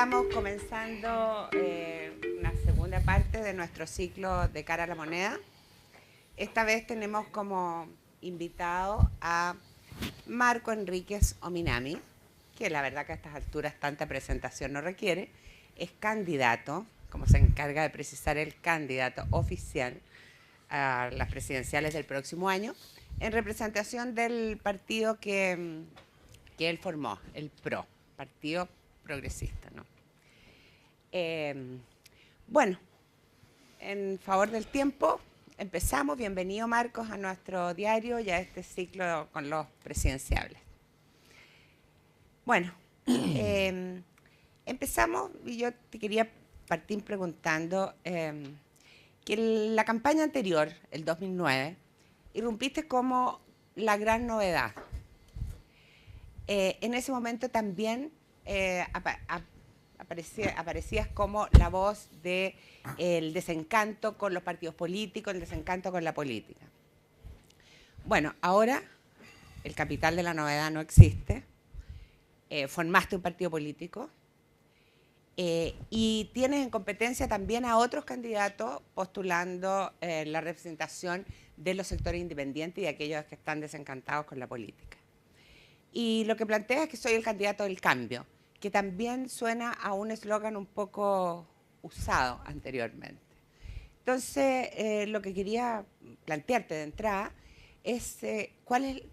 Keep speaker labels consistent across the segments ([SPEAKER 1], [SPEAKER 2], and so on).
[SPEAKER 1] estamos comenzando una segunda parte de nuestro ciclo de Cara a la Moneda. Esta vez tenemos como invitado a Marco Enríquez Ominami, que la verdad que a estas alturas tanta presentación no requiere. Es candidato, como se encarga de precisar, el candidato oficial a las presidenciales del próximo año, en representación del partido que él formó, el PRO, Partido Progresista, ¿no? Bueno, en favor del tiempo, empezamos. Bienvenido, Marcos, a nuestro diario y a este ciclo con los presidenciables. Bueno, empezamos y yo te quería partir preguntando que en la campaña anterior, el 2009, irrumpiste como la gran novedad. En ese momento también aparecías como la voz del desencanto con los partidos políticos, el desencanto con la política. Bueno, ahora el capital de la novedad no existe. Formaste un partido político y tienes en competencia también a otros candidatos postulando la representación de los sectores independientes y de aquellos que están desencantados con la política. Y lo que planteas es que soy el candidato del cambio, que también suena a un eslogan un poco usado anteriormente. Entonces, lo que quería plantearte de entrada es cuál es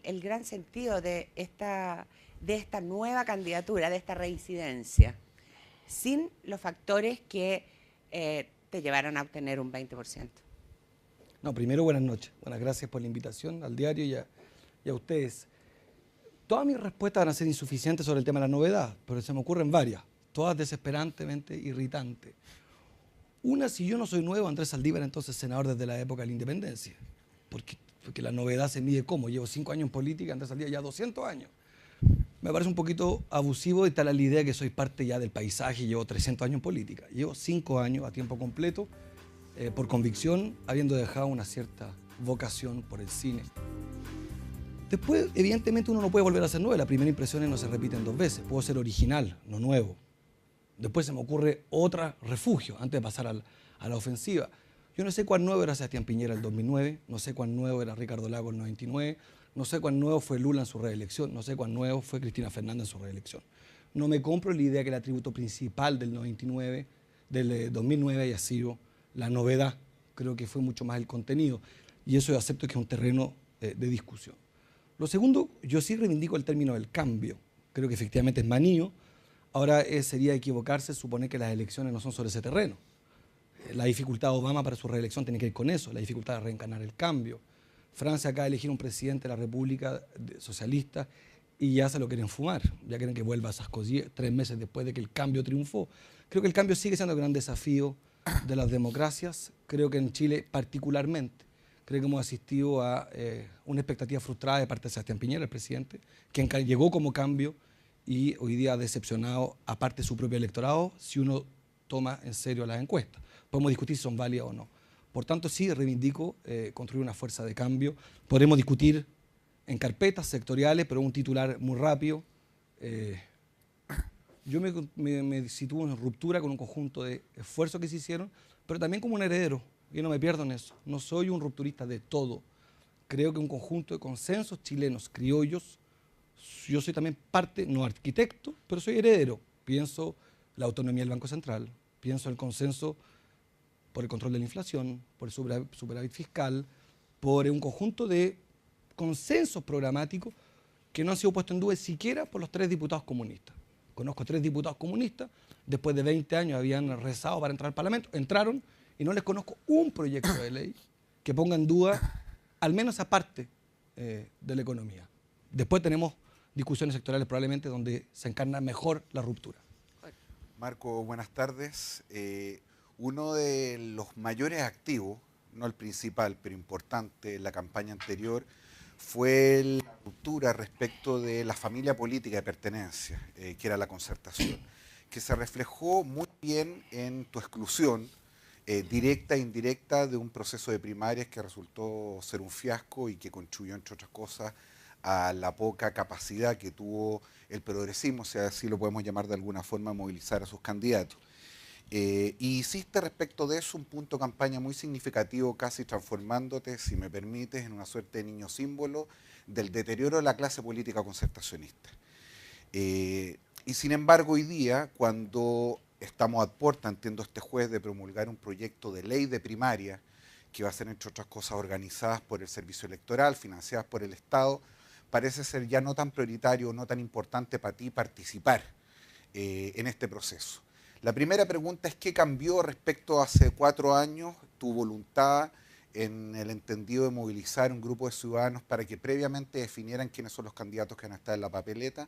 [SPEAKER 1] el gran sentido de esta nueva candidatura, de esta reincidencia, sin los factores que te llevaron a obtener un 20%.
[SPEAKER 2] No, primero, buenas noches. Buenas gracias por la invitación al diario y a ustedes. Todas mis respuestas van a ser insuficientes sobre el tema de la novedad, pero se me ocurren varias, todas desesperantemente irritantes. Una, si yo no soy nuevo, Andrés Saldívar, entonces senador desde la época de la independencia. Porque la novedad se mide ¿cómo? Llevo 5 años en política, Andrés Saldívar ya 200 años. Me parece un poquito abusivo y tal la idea que soy parte ya del paisaje y llevo 300 años en política. Llevo 5 años a tiempo completo, por convicción, habiendo dejado una cierta vocación por el cine. Después, evidentemente, uno no puede volver a ser nuevo. Las primeras impresiones no se repiten 2 veces. Puedo ser original, no nuevo. Después se me ocurre otro refugio antes de pasar a la ofensiva. Yo no sé cuán nuevo era Sebastián Piñera en el 2009, no sé cuán nuevo era Ricardo Lagos en el 99, no sé cuán nuevo fue Lula en su reelección, no sé cuán nuevo fue Cristina Fernández en su reelección. No me compro la idea que el atributo principal del 2009 haya sido la novedad. Creo que fue mucho más el contenido. Y eso yo acepto que es un terreno de discusión. Lo segundo, yo sí reivindico el término del cambio. Creo que efectivamente es manío. Ahora sería equivocarse suponer que las elecciones no son sobre ese terreno. La dificultad de Obama para su reelección tiene que ir con eso, la dificultad de reencarnar el cambio. Francia acaba de elegir un presidente de la República Socialista y ya se lo quieren fumar. Ya quieren que vuelva a Sarkozy 3 meses después de que el cambio triunfó. Creo que el cambio sigue siendo el gran desafío de las democracias. Creo que en Chile particularmente. Creo que hemos asistido a una expectativa frustrada de parte de Sebastián Piñera, el presidente, quien llegó como cambio y hoy día ha decepcionado a parte de su propio electorado si uno toma en serio las encuestas. Podemos discutir si son válidas o no. Por tanto, sí reivindico construir una fuerza de cambio. Podremos discutir en carpetas sectoriales, pero un titular muy rápido. Yo me sitúo en ruptura con un conjunto de esfuerzos que se hicieron, pero también como un heredero. Yo no me pierdo en eso. No soy un rupturista de todo. Creo que un conjunto de consensos chilenos, criollos. Yo soy también parte, no arquitecto, pero soy heredero. Pienso la autonomía del Banco Central, pienso el consenso por el control de la inflación, por el superávit fiscal, por un conjunto de consensos programáticos que no han sido puestos en duda siquiera por los 3 diputados comunistas. Conozco 3 diputados comunistas, después de 20 años habían rezado para entrar al Parlamento, entraron y no les conozco un proyecto de ley que ponga en duda al menos esa parte de la economía. Después tenemos discusiones sectoriales probablemente donde se encarna mejor la ruptura.
[SPEAKER 3] Marco, buenas tardes. Uno de los mayores activos, no el principal, pero importante en la campaña anterior, fue la ruptura respecto de la familia política de pertenencia, que era la Concertación, que se reflejó muy bien en tu exclusión directa e indirecta de un proceso de primarias que resultó ser un fiasco y que contribuyó, entre otras cosas, a la poca capacidad que tuvo el progresismo, si así lo podemos llamar de alguna forma, movilizar a sus candidatos. Y hiciste respecto de eso un punto de campaña muy significativo, casi transformándote, si me permites, en una suerte de niño símbolo del deterioro de la clase política concertacionista. Y sin embargo, hoy día, cuando estamos a puerta, entiendo este jueves, de promulgar un proyecto de ley de primaria, que va a ser, entre otras cosas, organizadas por el servicio electoral, financiadas por el Estado, parece ser ya no tan prioritario, no tan importante para ti participar en este proceso. La primera pregunta es: ¿qué cambió respecto a hace 4 años tu voluntad en el entendido de movilizar un grupo de ciudadanos para que previamente definieran quiénes son los candidatos que van a estar en la papeleta?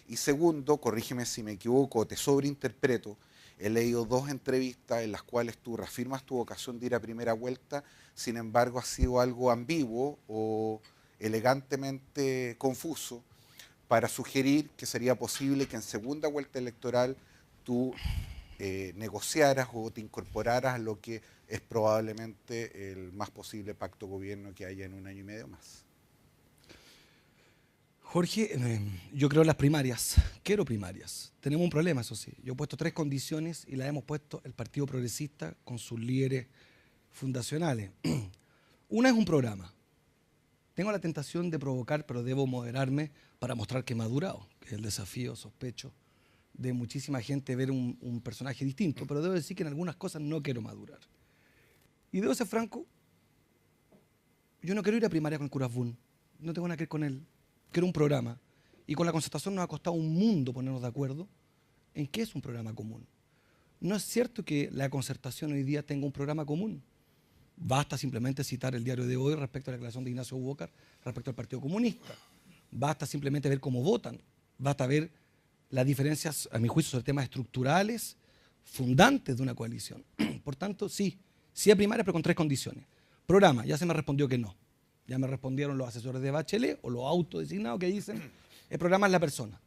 [SPEAKER 3] Y segundo, corrígeme si me equivoco, te sobreinterpreto, he leído 2 entrevistas en las cuales tú reafirmas tu vocación de ir a primera vuelta, sin embargo ha sido algo ambiguo o elegantemente confuso para sugerir que sería posible que en segunda vuelta electoral tú negociaras o te incorporaras a lo que es probablemente el más posible pacto gobierno que haya en 1 año y medio más.
[SPEAKER 2] Jorge, yo creo en las primarias. Quiero primarias. Tenemos un problema, eso sí. Yo he puesto 3 condiciones y las hemos puesto el Partido Progresista con sus líderes fundacionales. Una es un programa. Tengo la tentación de provocar, pero debo moderarme para mostrar que he madurado, que es el desafío, sospecho, de muchísima gente ver un personaje distinto, pero debo decir que en algunas cosas no quiero madurar. Y debo ser franco, yo no quiero ir a primaria con el cura Boone, no tengo nada que ver con él, quiero un programa. Y con la concertación nos ha costado un mundo ponernos de acuerdo en qué es un programa común. No es cierto que la concertación hoy día tenga un programa común. Basta simplemente citar el diario de hoy respecto a la declaración de Ignacio Walker respecto al Partido Comunista. Basta simplemente ver cómo votan. Basta ver las diferencias, a mi juicio, sobre temas estructurales fundantes de una coalición. Por tanto, sí a primaria, pero con 3 condiciones. Programa, ya se me respondió que no. Ya me respondieron los asesores de Bachelet o los autodesignados que dicen el programa es la persona.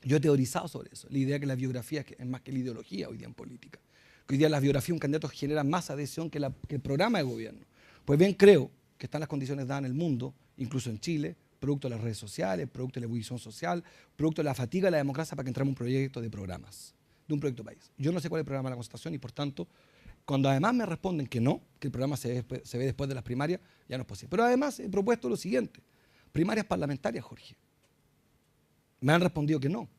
[SPEAKER 2] Yo he teorizado sobre eso, la idea que la biografía es más que la ideología hoy día en política. Que hoy día las biografías de un candidato genera más adhesión que el programa de gobierno. Pues bien, creo que están las condiciones dadas en el mundo, incluso en Chile, producto de las redes sociales, producto de la ebullición social, producto de la fatiga de la democracia para que entremos en un proyecto de programas, de un proyecto país. Yo no sé cuál es el programa de la Concertación y, por tanto, cuando además me responden que no, que el programa se ve después de las primarias, ya no es posible. Pero además he propuesto lo siguiente: primarias parlamentarias, Jorge. Me han respondido que no.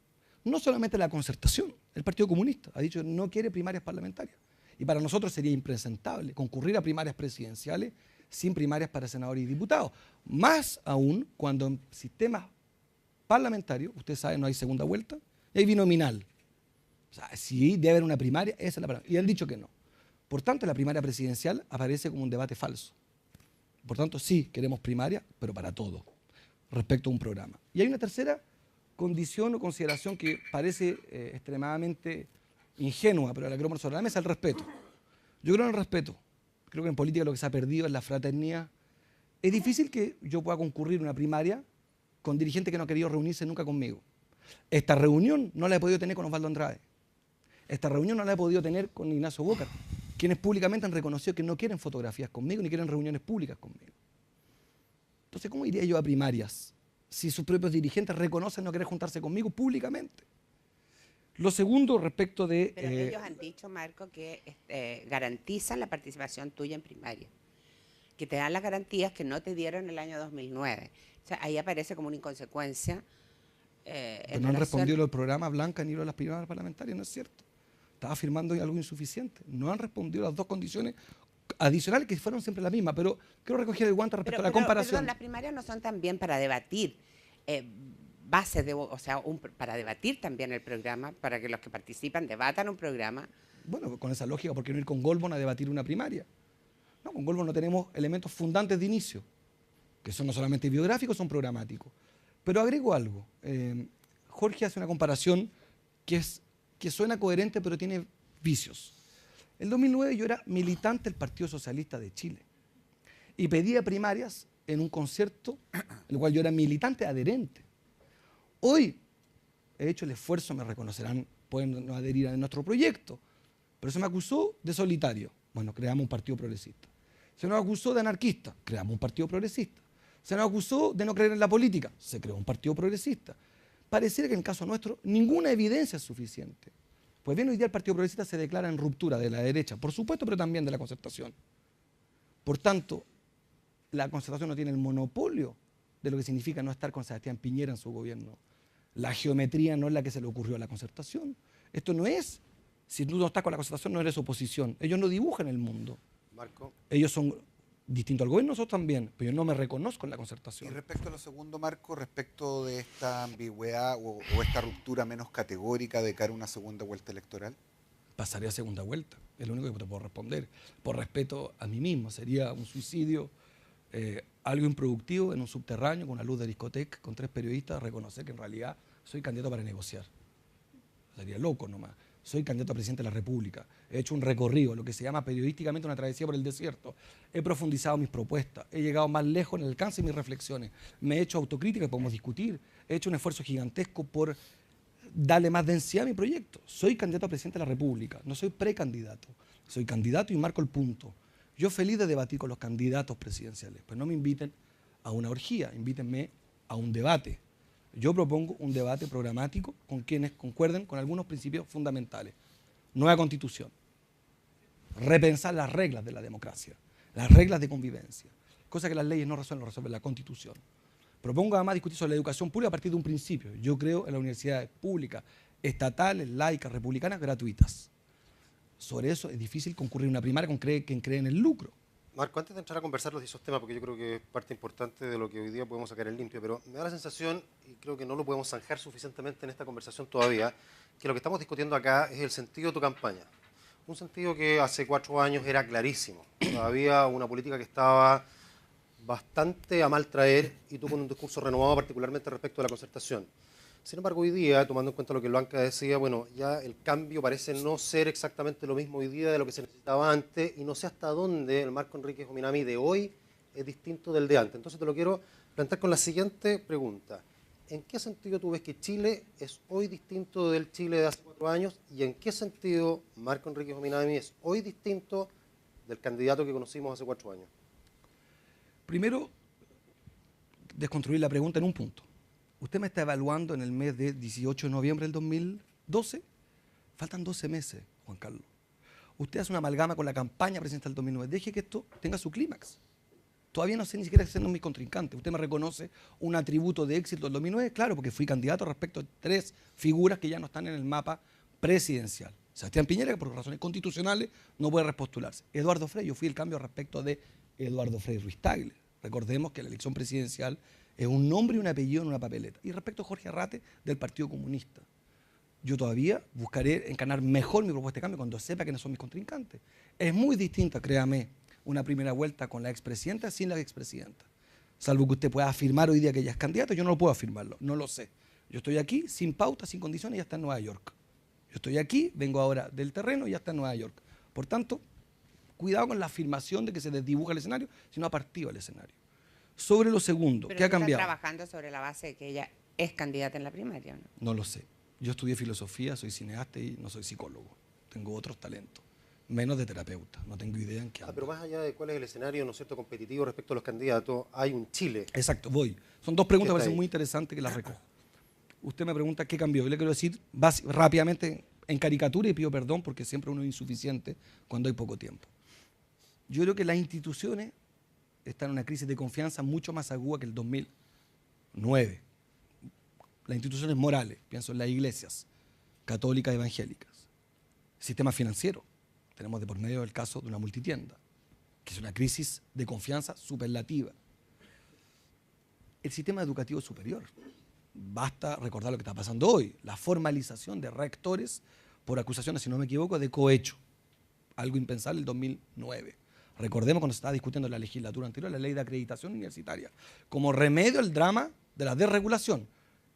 [SPEAKER 2] No solamente la Concertación, el Partido Comunista ha dicho que no quiere primarias parlamentarias. Y para nosotros sería impresentable concurrir a primarias presidenciales sin primarias para senadores y diputados. Más aún cuando en sistemas parlamentarios, usted sabe, no hay segunda vuelta, y hay binominal. O sea, si debe haber una primaria, esa es la palabra. Y han dicho que no. Por tanto, la primaria presidencial aparece como un debate falso. Por tanto, sí, queremos primaria, pero para todo, respecto a un programa. Y hay una tercera condición o consideración que parece extremadamente ingenua, pero la quiero poner sobre la mesa: el respeto. Yo creo en el respeto. Creo que en política lo que se ha perdido es la fraternidad. Es difícil que yo pueda concurrir a una primaria con dirigentes que no han querido reunirse nunca conmigo. Esta reunión no la he podido tener con Osvaldo Andrade. Esta reunión no la he podido tener con Ignacio Walker, quienes públicamente han reconocido que no quieren fotografías conmigo ni quieren reuniones públicas conmigo. Entonces, ¿cómo iría yo a primarias si sus propios dirigentes reconocen no querer juntarse conmigo públicamente? Lo segundo, respecto de...
[SPEAKER 1] Pero ellos han dicho, Marco, que garantizan la participación tuya en primaria, que te dan las garantías que no te dieron en el año 2009. O sea, ahí aparece como una inconsecuencia.
[SPEAKER 2] Pero no han respondido los programas Blanca ni los de las primarias parlamentarias, ¿no es cierto? Estaba afirmando algo insuficiente. No han respondido las 2 condiciones adicionales que fueron siempre las mismas, pero quiero recoger el guante respecto a la comparación.
[SPEAKER 1] Perdón, las primarias no son también para debatir para debatir también el programa, para que los que participan debatan un programa.
[SPEAKER 2] Bueno, con esa lógica, ¿por qué no ir con Goldman a debatir una primaria? No, con Goldman no tenemos elementos fundantes de inicio, que son no solamente biográficos, son programáticos. Pero agrego algo. Jorge hace una comparación que suena coherente, pero tiene vicios. En 2009 yo era militante del Partido Socialista de Chile y pedía primarias en un concierto en el cual yo era militante adherente. Hoy he hecho el esfuerzo, me reconocerán, pueden no adherir a nuestro proyecto, pero se me acusó de solitario. Bueno, creamos un partido progresista. Se nos acusó de anarquista, creamos un partido progresista. Se nos acusó de no creer en la política. Se creó un partido progresista. Pareciera que en el caso nuestro ninguna evidencia es suficiente. Pues bien, hoy día el Partido Progresista se declara en ruptura de la derecha, por supuesto, pero también de la Concertación. Por tanto, la Concertación no tiene el monopolio de lo que significa no estar con Sebastián Piñera en su gobierno. La geometría no es la que se le ocurrió a la Concertación. Esto no es, si tú no estás con la Concertación no eres oposición. Ellos no dibujan el mundo.
[SPEAKER 4] Marco.
[SPEAKER 2] Ellos son distintos al gobierno, nosotros también, pero yo no me reconozco en la
[SPEAKER 3] Y
[SPEAKER 2] Concertación.
[SPEAKER 3] respecto a lo segundo, Marco, respecto de esta ambigüedad o esta ruptura menos categórica de cara a una segunda vuelta electoral.
[SPEAKER 2] Pasaré a segunda vuelta, es lo único que te puedo responder. Por respeto a mí mismo, sería un suicidio, algo improductivo en un subterráneo con una luz de discoteca, con 3 periodistas, reconocer que en realidad soy candidato para negociar. Sería loco nomás. Soy candidato a presidente de la República. He hecho un recorrido, lo que se llama periodísticamente una travesía por el desierto. He profundizado mis propuestas. He llegado más lejos en el alcance de mis reflexiones. Me he hecho autocrítica, que podemos discutir. He hecho un esfuerzo gigantesco por darle más densidad a mi proyecto. Soy candidato a presidente de la República. No soy precandidato. Soy candidato y marco el punto. Yo feliz de debatir con los candidatos presidenciales. Pues no me inviten a una orgía, invítenme a un debate. Yo propongo un debate programático con quienes concuerden con algunos principios fundamentales. Nueva Constitución. Repensar las reglas de la democracia, las reglas de convivencia. Cosa que las leyes no resuelven, lo resuelve la Constitución. Propongo además discutir sobre la educación pública a partir de un principio. Yo creo en las universidades públicas, estatales, laicas, republicanas, gratuitas. Sobre eso es difícil concurrir una primaria con quien cree en el lucro.
[SPEAKER 4] Marco, antes de entrar a conversar los esos temas, porque yo creo que es parte importante de lo que hoy día podemos sacar en limpio, pero me da la sensación, y creo que no lo podemos zanjar suficientemente en esta conversación todavía, que lo que estamos discutiendo acá es el sentido de tu campaña. Un sentido que hace 4 años era clarísimo. Todavía una política que estaba bastante a mal traer y tú con un discurso renovado particularmente respecto a la concertación. Sin embargo, hoy día, tomando en cuenta lo que Blanca decía, bueno, ya el cambio parece no ser exactamente lo mismo hoy día de lo que se necesitaba antes y no sé hasta dónde el Marco Enríquez Ominami de hoy es distinto del de antes. Entonces te lo quiero plantear con la siguiente pregunta. ¿En qué sentido tú ves que Chile es hoy distinto del Chile de hace 4 años y en qué sentido Marco Enríquez Ominami es hoy distinto del candidato que conocimos hace 4 años?
[SPEAKER 2] Primero, desconstruir la pregunta en un punto. Usted me está evaluando en el mes de 18 de noviembre del 2012. Faltan 12 meses, Juan Carlos. Usted hace una amalgama con la campaña presidencial del 2009. Deje que esto tenga su clímax. Todavía no sé ni siquiera siendo mi contrincante. Usted me reconoce un atributo de éxito del 2009, claro, porque fui candidato respecto a 3 figuras que ya no están en el mapa presidencial. Sebastián Piñera, que por razones constitucionales no puede repostularse. Eduardo Frei, yo fui el cambio respecto de Eduardo Frei Ruiz Tagle. Recordemos que la elección presidencial es un nombre y un apellido en una papeleta. Y respecto a Jorge Arrate, del Partido Comunista. Yo todavía buscaré encarnar mejor mi propuesta de cambio cuando sepa quiénes son mis contrincantes. Es muy distinta, créame, una primera vuelta con la expresidenta sin la expresidenta. Salvo que usted pueda afirmar hoy día que ella es candidata, yo no lo puedo afirmarlo, no lo sé. Yo estoy aquí sin pauta, sin condiciones, y ya está en Nueva York. Yo estoy aquí, vengo ahora del terreno y ya está en Nueva York. Por tanto, cuidado con la afirmación de que se desdibuja el escenario, sino a partir del escenario. Sobre lo segundo, ¿qué ha cambiado?
[SPEAKER 1] ¿Está trabajando sobre la base de que ella es candidata en la primaria o no?
[SPEAKER 2] No lo sé. Yo estudié filosofía, soy cineasta y no soy psicólogo. Tengo otros talentos, menos de terapeuta. No tengo idea en qué ando.
[SPEAKER 4] Pero más allá de cuál es el escenario, ¿no es cierto?, competitivo respecto a los candidatos, hay un Chile.
[SPEAKER 2] Exacto, voy. Son 2 preguntas que me parecen
[SPEAKER 4] ahí?
[SPEAKER 2] muy interesantes que las recojo. Usted me pregunta qué cambió. Yo le quiero decir rápidamente en caricatura y pido perdón porque siempre uno es insuficiente cuando hay poco tiempo. Yo creo que las instituciones están en una crisis de confianza mucho más aguda que el 2009. Las instituciones morales, pienso en las iglesias católicas evangélicas. El sistema financiero. Tenemos de por medio el caso de una multitienda, que es una crisis de confianza superlativa. El sistema educativo superior. Basta recordar lo que está pasando hoy, la formalización de rectores por acusaciones, si no me equivoco, de cohecho. Algo impensable en el 2009. Recordemos cuando se estaba discutiendo en la legislatura anterior la ley de acreditación universitaria. Como remedio al drama de la desregulación.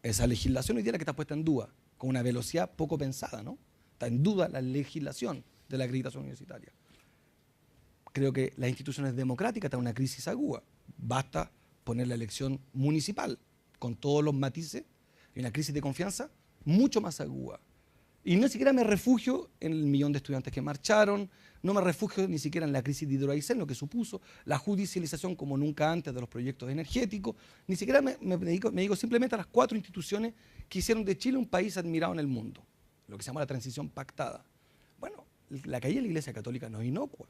[SPEAKER 2] Esa legislación hoy día es la que está puesta en duda, con una velocidad poco pensada, ¿no? Está en duda la legislación de la acreditación universitaria. Creo que las instituciones democráticas están en una crisis aguda. Basta poner la elección municipal, con todos los matices, y una crisis de confianza mucho más aguda. Y no siquiera me refugio en el millón de estudiantes que marcharon, no me refugio ni siquiera en la crisis de Hidroaicén, lo que supuso la judicialización como nunca antes de los proyectos energéticos, ni siquiera me dedico simplemente a las 4 instituciones que hicieron de Chile un país admirado en el mundo, lo que se llama la transición pactada. Bueno, la caída de la Iglesia Católica no es inocua,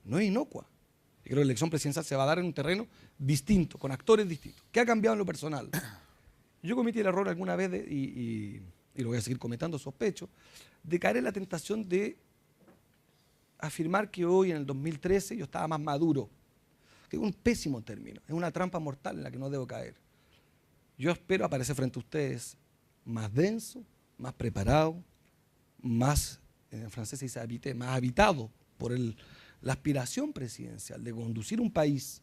[SPEAKER 2] no es inocua. Yo creo que la elección presidencial se va a dar en un terreno distinto, con actores distintos. ¿Qué ha cambiado en lo personal? Yo cometí el error alguna vez, y lo voy a seguir cometiendo, sospecho, de caer en la tentación de afirmar que hoy, en el 2013, yo estaba más maduro. Que es un pésimo término, es una trampa mortal en la que no debo caer. Yo espero aparecer frente a ustedes más denso, más preparado, más, en francés se dice habité, más habitado por la aspiración presidencial de conducir un país.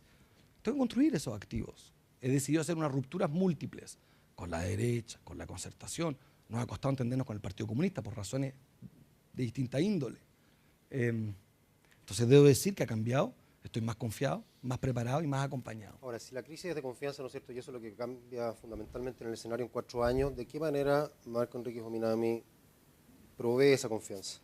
[SPEAKER 2] Tengo que construir esos activos. He decidido hacer unas rupturas múltiples con la derecha, con la concertación. Nos ha costado entendernos con el Partido Comunista por razones de distinta índole. Entonces debo decir que ha cambiado, estoy más confiado, más preparado y más acompañado.
[SPEAKER 4] Ahora, si la crisis es de confianza, ¿no es cierto? Y eso es lo que cambia fundamentalmente en el escenario en 4 años, ¿de qué manera Marco Enríquez Ominami provee esa confianza?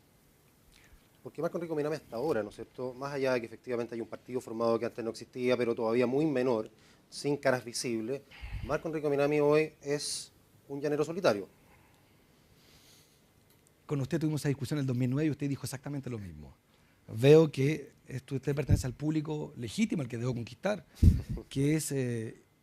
[SPEAKER 4] Porque Marco Enríquez Ominami hasta ahora, ¿no es cierto? Más allá de que efectivamente hay un partido formado que antes no existía, pero todavía muy menor, sin caras visibles, Marco Enríquez Ominami hoy es un llanero solitario.
[SPEAKER 2] Con usted tuvimos esa discusión en el 2009 y usted dijo exactamente lo mismo. Veo que usted pertenece al público legítimo, al que debo conquistar, que es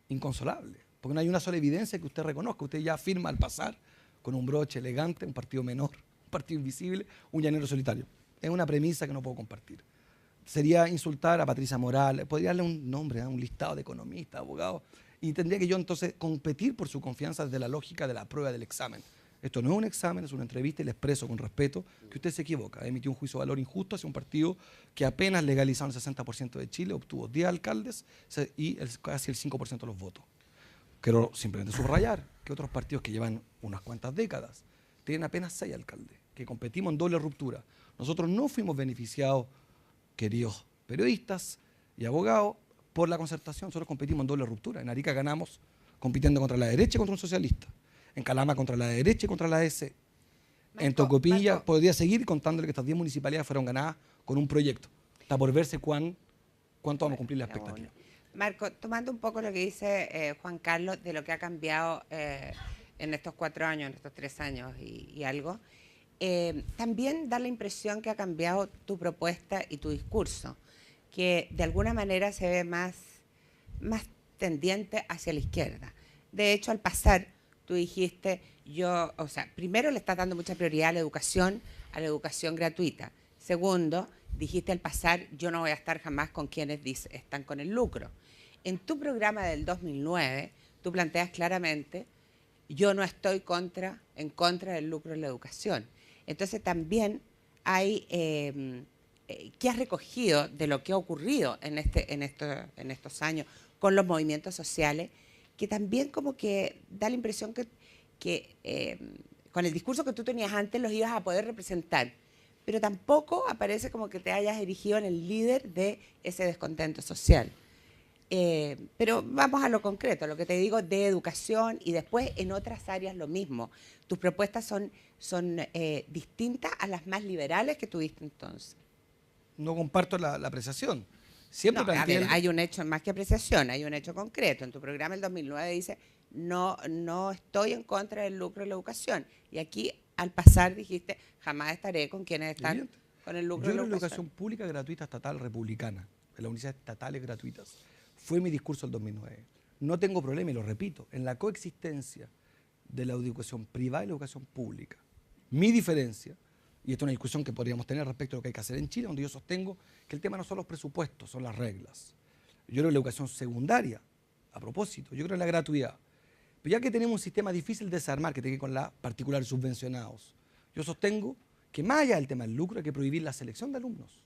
[SPEAKER 2] inconsolable. Porque no hay una sola evidencia que usted reconozca. Usted ya afirma al pasar, con un broche elegante, un partido menor, un partido invisible, un llanero solitario. Es una premisa que no puedo compartir. Sería insultar a Patricia Morales, podría darle un nombre, un listado de economistas, abogados, y tendría que yo entonces competir por su confianza desde la lógica de la prueba del examen. Esto no es un examen, es una entrevista y le expreso con respeto que usted se equivoca. Emitió un juicio de valor injusto hacia un partido que apenas legalizaron el 60% de Chile, obtuvo 10 alcaldes y casi el 5% de los votos. Quiero simplemente subrayar que otros partidos que llevan unas cuantas décadas tienen apenas 6 alcaldes, que competimos en doble ruptura. Nosotros no fuimos beneficiados, queridos periodistas y abogados, por la concertación. Nosotros competimos en doble ruptura. En Arica ganamos compitiendo contra la derecha y contra un socialista. En Calama contra la derecha y contra la DC. En Tocopilla podría seguir contándole que estas 10 municipalidades fueron ganadas con un proyecto. Está por verse cuánto vamos a cumplir la expectativa.
[SPEAKER 1] Marco, tomando un poco lo que dice Juan Carlos de lo que ha cambiado en estos 4 años, en estos 3 años y algo, también da la impresión que ha cambiado tu propuesta y tu discurso, que de alguna manera se ve más tendiente hacia la izquierda. De hecho, al pasar, tú dijiste, primero le estás dando mucha prioridad a la educación gratuita. Segundo, dijiste al pasar, yo no voy a estar jamás con quienes están con el lucro. En tu programa del 2009, tú planteas claramente, yo no estoy en contra del lucro en la educación. Entonces también hay, ¿qué has recogido de lo que ha ocurrido en estos años con los movimientos sociales? Que también como que da la impresión que con el discurso que tú tenías antes los ibas a poder representar, pero tampoco aparece como que te hayas erigido en el líder de ese descontento social. Pero vamos a lo concreto, a lo que te digo de educación y después en otras áreas lo mismo. Tus propuestas son distintas a las más liberales que tuviste entonces.
[SPEAKER 2] No comparto la apreciación. Siempre
[SPEAKER 1] hay un hecho más que apreciación, hay un hecho concreto. En tu programa el 2009 dice, no estoy en contra del lucro en la educación. Y aquí, al pasar, dijiste, jamás estaré con quienes están con el lucro en la educación.
[SPEAKER 2] Yo la educación pública, gratuita, estatal, republicana, en las universidades estatales gratuitas, fue mi discurso el 2009. No tengo problema, y lo repito, en la coexistencia de la educación privada y la educación pública. Mi diferencia, y esto es una discusión que podríamos tener respecto a lo que hay que hacer en Chile, donde yo sostengo que el tema no son los presupuestos, son las reglas. Yo creo en la educación secundaria, a propósito, yo creo en la gratuidad. Pero ya que tenemos un sistema difícil de desarmar, que tiene que ver con la particular subvencionados, yo sostengo que más allá del tema del lucro hay que prohibir la selección de alumnos,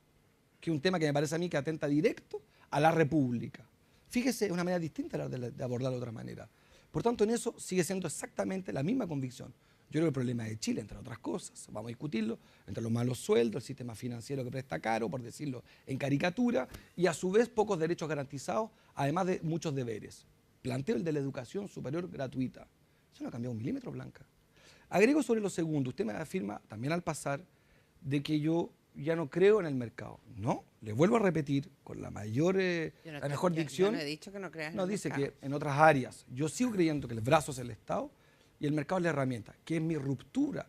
[SPEAKER 2] que es un tema que me parece a mí que atenta directo a la república. Fíjese, es una manera distinta de abordarlo de otra manera. Por tanto, en eso sigue siendo exactamente la misma convicción. Yo creo que el problema de Chile, entre otras cosas, vamos a discutirlo, entre los malos sueldos, el sistema financiero que presta caro, por decirlo en caricatura, y a su vez pocos derechos garantizados, además de muchos deberes. Planteo el de la educación superior gratuita. Eso no ha cambiado un milímetro, Blanca. Agrego sobre lo segundo, usted me afirma también al pasar de que yo ya no creo en el mercado. No, le vuelvo a repetir con la mayor, la mejor dicción.
[SPEAKER 1] Yo no he dicho que no creas en
[SPEAKER 2] No,
[SPEAKER 1] el
[SPEAKER 2] dice
[SPEAKER 1] mercado.
[SPEAKER 2] que en otras áreas yo sigo creyendo que el brazo es el Estado y el mercado es la herramienta, que es mi ruptura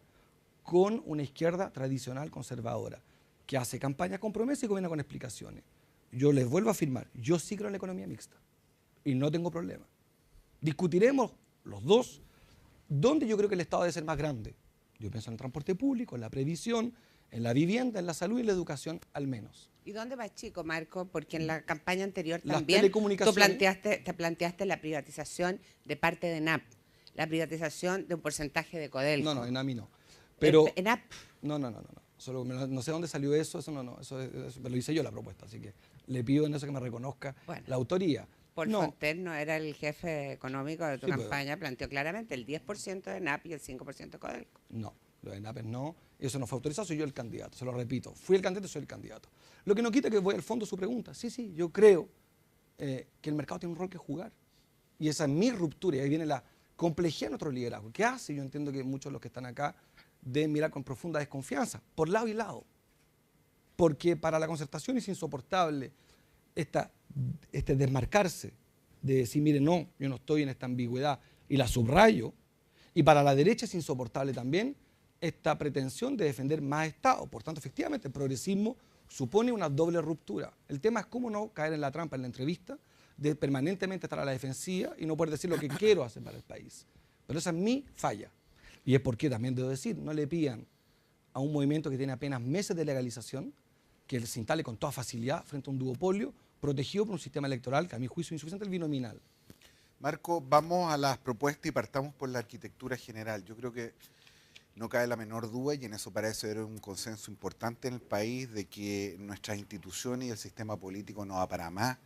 [SPEAKER 2] con una izquierda tradicional conservadora, que hace campaña con promesas y gobierna con explicaciones. Yo les vuelvo a afirmar, yo sí creo en la economía mixta y no tengo problema. Discutiremos los dos dónde yo creo que el Estado debe ser más grande. Yo pienso en el transporte público, en la previsión, en la vivienda, en la salud y en la educación al menos.
[SPEAKER 1] ¿Y dónde va chico, Marco? Porque en la campaña anterior
[SPEAKER 2] Las
[SPEAKER 1] también
[SPEAKER 2] telecomunicaciones.
[SPEAKER 1] te planteaste la privatización de parte de ENAP, la privatización de un porcentaje de Codelco.
[SPEAKER 2] No, en AMI no. Pero
[SPEAKER 1] ENAP,
[SPEAKER 2] no. Solo no sé dónde salió eso, eso me lo hice yo la propuesta, así que le pido en eso que me reconozca
[SPEAKER 1] Bueno.
[SPEAKER 2] la autoría.
[SPEAKER 1] Paul
[SPEAKER 2] No,
[SPEAKER 1] Fontaine no era el jefe económico de tu
[SPEAKER 2] Sí, pues.
[SPEAKER 1] campaña, planteó claramente el 10% de ENAP y el 5% de Codelco.
[SPEAKER 2] no, lo de NAPES no, eso no fue autorizado, soy yo el candidato, se lo repito. Fui el candidato, soy el candidato. Lo que no quita que voy al fondo de su pregunta. Sí, yo creo que el mercado tiene un rol que jugar. Y esa es mi ruptura, y ahí viene la complejidad de nuestro liderazgo. ¿Qué hace? Yo entiendo que muchos de los que están acá deben mirar con profunda desconfianza, por lado y lado. Porque para la concertación es insoportable este desmarcarse, de decir, mire, no, yo no estoy en esta ambigüedad, y la subrayo. Y para la derecha es insoportable también esta pretensión de defender más Estado. Por tanto, efectivamente, el progresismo supone una doble ruptura. El tema es cómo no caer en la trampa en la entrevista, de permanentemente estar a la defensiva y no poder decir lo que quiero hacer para el país. Pero esa es mi falla. Y es porque también debo decir, no le pidan a un movimiento que tiene apenas meses de legalización, que se instale con toda facilidad frente a un duopolio, protegido por un sistema electoral que a mi juicio es insuficiente, el binominal.
[SPEAKER 3] Marco, vamos a las propuestas y partamos por la arquitectura general. Yo creo que no cabe la menor duda, y en eso parece haber un consenso importante en el país, de que nuestras instituciones y el sistema político no va para más,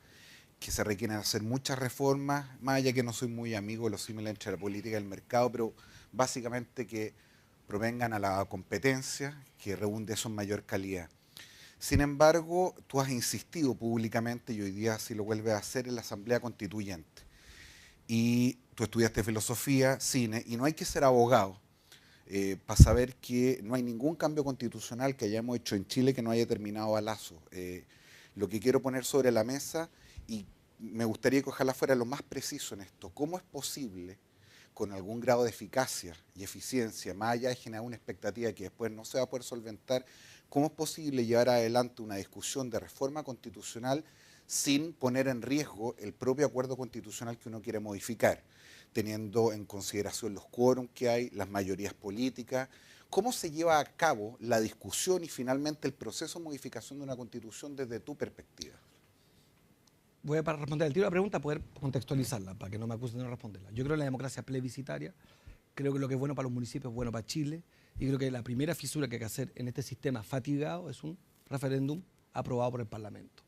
[SPEAKER 3] que se requieren hacer muchas reformas, más allá que no soy muy amigo de los símiles entre la política y el mercado, pero básicamente que provengan a la competencia, que redunde eso en mayor calidad. Sin embargo, tú has insistido públicamente, y hoy día sí lo vuelves a hacer, en la Asamblea Constituyente. Y tú estudiaste filosofía, cine, y no hay que ser abogado para saber que no hay ningún cambio constitucional que hayamos hecho en Chile que no haya terminado a lazo. Lo que quiero poner sobre la mesa, y me gustaría que ojalá fuera lo más preciso en esto, ¿cómo es posible, con algún grado de eficacia y eficiencia, más allá de generar una expectativa que después no se va a poder solventar, cómo es posible llevar adelante una discusión de reforma constitucional sin poner en riesgo el propio acuerdo constitucional que uno quiere modificar, teniendo en consideración los quórums que hay, las mayorías políticas? ¿Cómo se lleva a cabo la discusión y finalmente el proceso de modificación de una constitución desde tu perspectiva?
[SPEAKER 2] Voy a, para responder al tiro de la pregunta, poder contextualizarla, para que no me acusen de no responderla. Yo creo en la democracia plebiscitaria, creo que lo que es bueno para los municipios es bueno para Chile, y creo que la primera fisura que hay que hacer en este sistema fatigado es un referéndum aprobado por el Parlamento.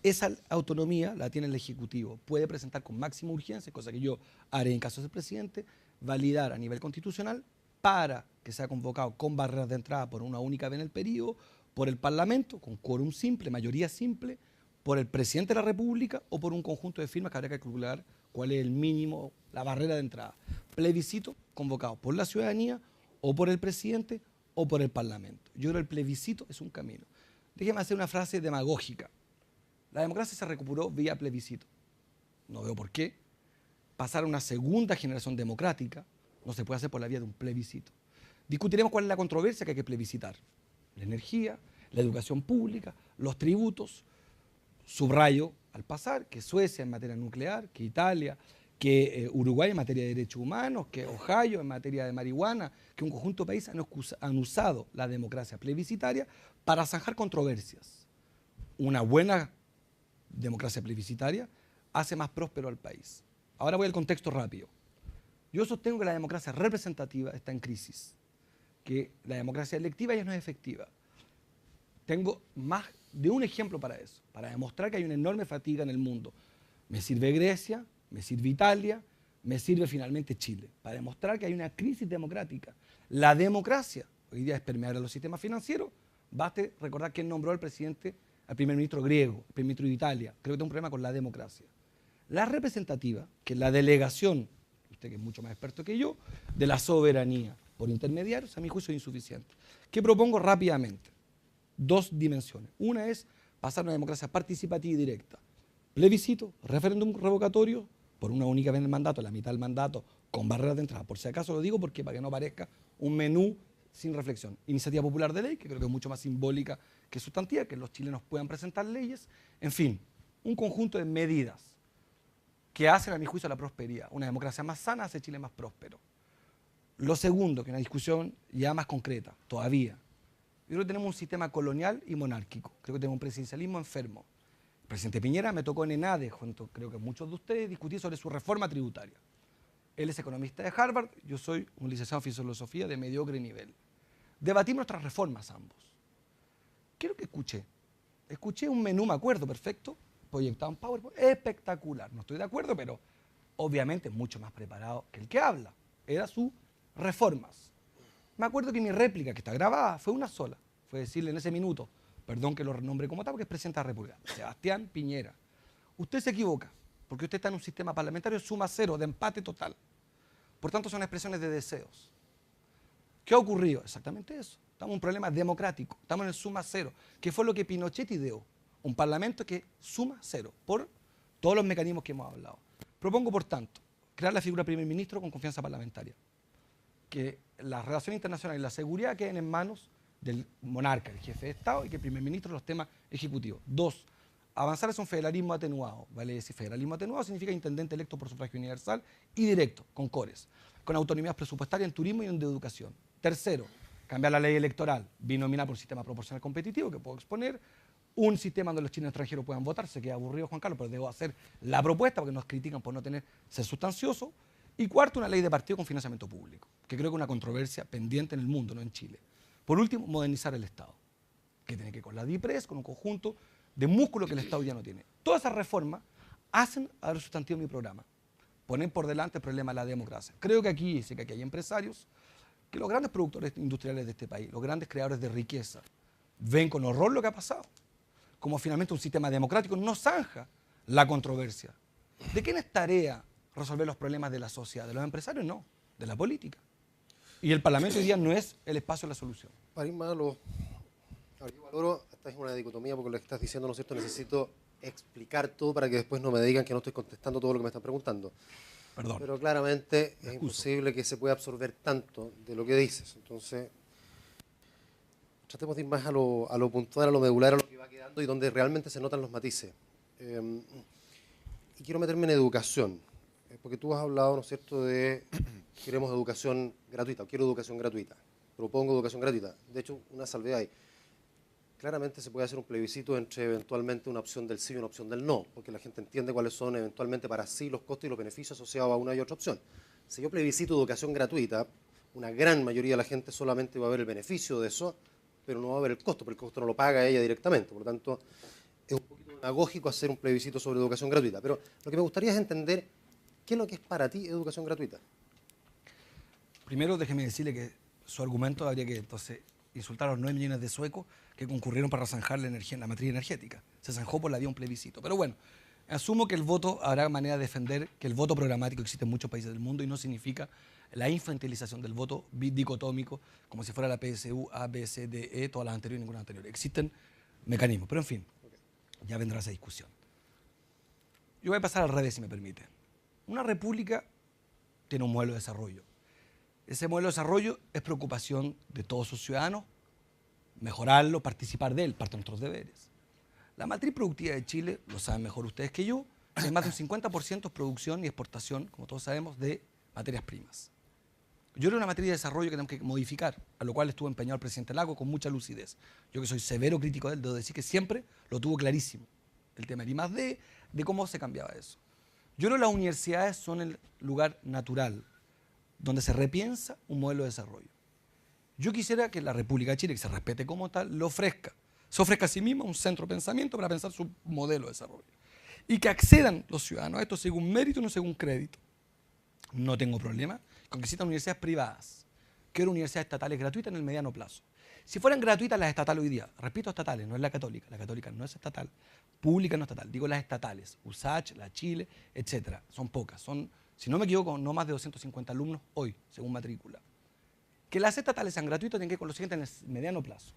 [SPEAKER 2] Esa autonomía la tiene el Ejecutivo. Puede presentar con máxima urgencia, cosa que yo haré en caso de ser presidente, validar a nivel constitucional para que sea convocado con barreras de entrada por una única vez en el periodo, por el Parlamento, con quórum simple, mayoría simple, por el presidente de la República o por un conjunto de firmas que habría que calcular cuál es el mínimo, la barrera de entrada. Plebiscito convocado por la ciudadanía o por el presidente o por el Parlamento. Yo creo que el plebiscito es un camino. Déjeme hacer una frase demagógica. La democracia se recuperó vía plebiscito. No veo por qué. Pasar a una segunda generación democrática no se puede hacer por la vía de un plebiscito. Discutiremos cuál es la controversia que hay que plebiscitar. La energía, la educación pública, los tributos. Subrayo al pasar que Suecia en materia nuclear, que Italia, que Uruguay en materia de derechos humanos, que Ohio en materia de marihuana, que un conjunto de países han usado la democracia plebiscitaria para zanjar controversias. Una buena democracia plebiscitaria hace más próspero al país. Ahora voy al contexto rápido. Yo sostengo que la democracia representativa está en crisis, que la democracia electiva ya no es efectiva. Tengo más de un ejemplo para eso, para demostrar que hay una enorme fatiga en el mundo. Me sirve Grecia, me sirve Italia, me sirve finalmente Chile, para demostrar que hay una crisis democrática. La democracia hoy día es permeable a los sistemas financieros. Baste recordar quién nombró al presidente, al primer ministro griego, al primer ministro de Italia. Creo que tengo un problema con la democracia. La representativa, que es la delegación, usted que es mucho más experto que yo, de la soberanía por intermediarios, a mi juicio es insuficiente. ¿Qué propongo rápidamente? Dos dimensiones. Una es pasar a una democracia participativa y directa. Plebiscito, referéndum revocatorio, por una única vez en el mandato, la mitad del mandato, con barreras de entrada. Por si acaso lo digo porque para que no parezca un menú sin reflexión. Iniciativa popular de ley, que creo que es mucho más simbólica que sustantiva, que los chilenos puedan presentar leyes. En fin, un conjunto de medidas que hacen, a mi juicio, la prosperidad. Una democracia más sana hace Chile más próspero. Lo segundo, que es una discusión ya más concreta, todavía. Yo creo que tenemos un sistema colonial y monárquico. Creo que tenemos un presidencialismo enfermo. El presidente Piñera me tocó en ENADE, junto creo que muchos de ustedes, discutir sobre su reforma tributaria. Él es economista de Harvard, yo soy un licenciado en filosofía de mediocre nivel. Debatimos nuestras reformas ambos. Quiero que escuché un menú, me acuerdo, perfecto, proyectado en PowerPoint, espectacular. No estoy de acuerdo, pero obviamente mucho más preparado que el que habla. Era sus reformas. Me acuerdo que mi réplica, que está grabada, fue una sola. Fue decirle en ese minuto, perdón que lo renombre como tal, porque es presidente de la República, Sebastián Piñera. Usted se equivoca, porque usted está en un sistema parlamentario suma cero, de empate total. Por tanto, son expresiones de deseos. ¿Qué ha ocurrido? Exactamente eso. Estamos en un problema democrático, estamos en el suma cero, que fue lo que Pinochet ideó. Un parlamento que suma cero, por todos los mecanismos que hemos hablado. Propongo, por tanto, crear la figura de primer ministro con confianza parlamentaria. Que las relaciones internacionales y la seguridad queden en manos del monarca, el jefe de Estado, y que el primer ministro los temas ejecutivos. Dos, avanzar hacia un federalismo atenuado. Vale decir, federalismo atenuado significa intendente electo por sufragio universal y directo, con cores, con autonomías presupuestarias en turismo y en educación. Tercero, cambiar la ley electoral, binominar por un sistema proporcional competitivo, que puedo exponer, un sistema donde los chilenos extranjeros puedan votar. Se queda aburrido, Juan Carlos, pero debo hacer la propuesta porque nos critican por no ser sustancioso. Y cuarto, una ley de partido con financiamiento público, que creo que es una controversia pendiente en el mundo, no en Chile. Por último, modernizar el Estado, que tiene que ver con la DIPRES, con un conjunto de músculos que el Estado ya no tiene. Todas esas reformas hacen a ver sustantivo mi programa, poner por delante el problema de la democracia. Creo que aquí, sé que aquí hay empresarios, que los grandes productores industriales de este país, los grandes creadores de riqueza, ven con horror lo que ha pasado, como finalmente un sistema democrático no zanja la controversia. ¿De quién es tarea resolver los problemas de la sociedad? ¿De los empresarios? No, de la política. Y el Parlamento hoy día no es el espacio de la solución.
[SPEAKER 4] Para ir más yo valoro, esta es una dicotomía porque lo que estás diciendo, ¿no es cierto? Necesito explicar todo para que después no me digan que no estoy contestando todo lo que me están preguntando.
[SPEAKER 2] Perdón.
[SPEAKER 4] Pero claramente es imposible que se pueda absorber tanto de lo que dices. Entonces, tratemos de ir más a lo puntual, a lo medular, a lo que va quedando y donde realmente se notan los matices. Y quiero meterme en educación, porque tú has hablado, ¿no es cierto?, de queremos educación gratuita, o quiero educación gratuita, propongo educación gratuita. De hecho, una salvedad ahí. Claramente se puede hacer un plebiscito entre eventualmente una opción del sí y una opción del no, porque la gente entiende cuáles son eventualmente para sí los costos y los beneficios asociados a una y otra opción. Si yo plebiscito educación gratuita, una gran mayoría de la gente solamente va a ver el beneficio de eso, pero no va a ver el costo, porque el costo no lo paga ella directamente. Por lo tanto, es un poquito demagógico hacer un plebiscito sobre educación gratuita. Pero lo que me gustaría es entender qué es lo que es para ti educación gratuita.
[SPEAKER 2] Primero, déjeme decirle que su argumento habría que entonces insultar a los 9 millones de suecos que concurrieron para zanjar la energía en la matriz energética. Se zanjó por la vía de un plebiscito. Pero bueno, asumo que el voto, habrá manera de defender que el voto programático existe en muchos países del mundo y no significa la infantilización del voto dicotómico, como si fuera la PSU, A, B, C, D, E, todas las anteriores y ninguna anterior. Existen mecanismos, pero en fin, ya vendrá esa discusión. Yo voy a pasar al revés, si me permite. Una república tiene un modelo de desarrollo. Ese modelo de desarrollo es preocupación de todos sus ciudadanos, mejorarlo, participar de él, parte de nuestros deberes. La matriz productiva de Chile, lo saben mejor ustedes que yo, es más de un 50% producción y exportación, como todos sabemos, de materias primas. Yo creo que una matriz de desarrollo que tenemos que modificar, a lo cual estuvo empeñado el presidente Lago con mucha lucidez. Yo que soy severo crítico de él, debo decir que siempre lo tuvo clarísimo. El tema del I+D, de cómo se cambiaba eso. Yo creo que las universidades son el lugar natural donde se repiensa un modelo de desarrollo. Yo quisiera que la República de Chile, que se respete como tal, lo ofrezca. Se ofrezca a sí misma un centro de pensamiento para pensar su modelo de desarrollo. Y que accedan los ciudadanos a esto según mérito y no según crédito. No tengo problema con que existan universidades privadas. Quiero universidades estatales gratuitas en el mediano plazo. Si fueran gratuitas las estatales hoy día, repito, estatales, no es la católica no es estatal, pública no estatal, digo las estatales, USACH, la Chile, etcétera, son pocas, son, si no me equivoco, no más de 250 alumnos hoy, según matrícula. Que las estatales sean gratuitas tiene que ver con lo siguiente en el mediano plazo.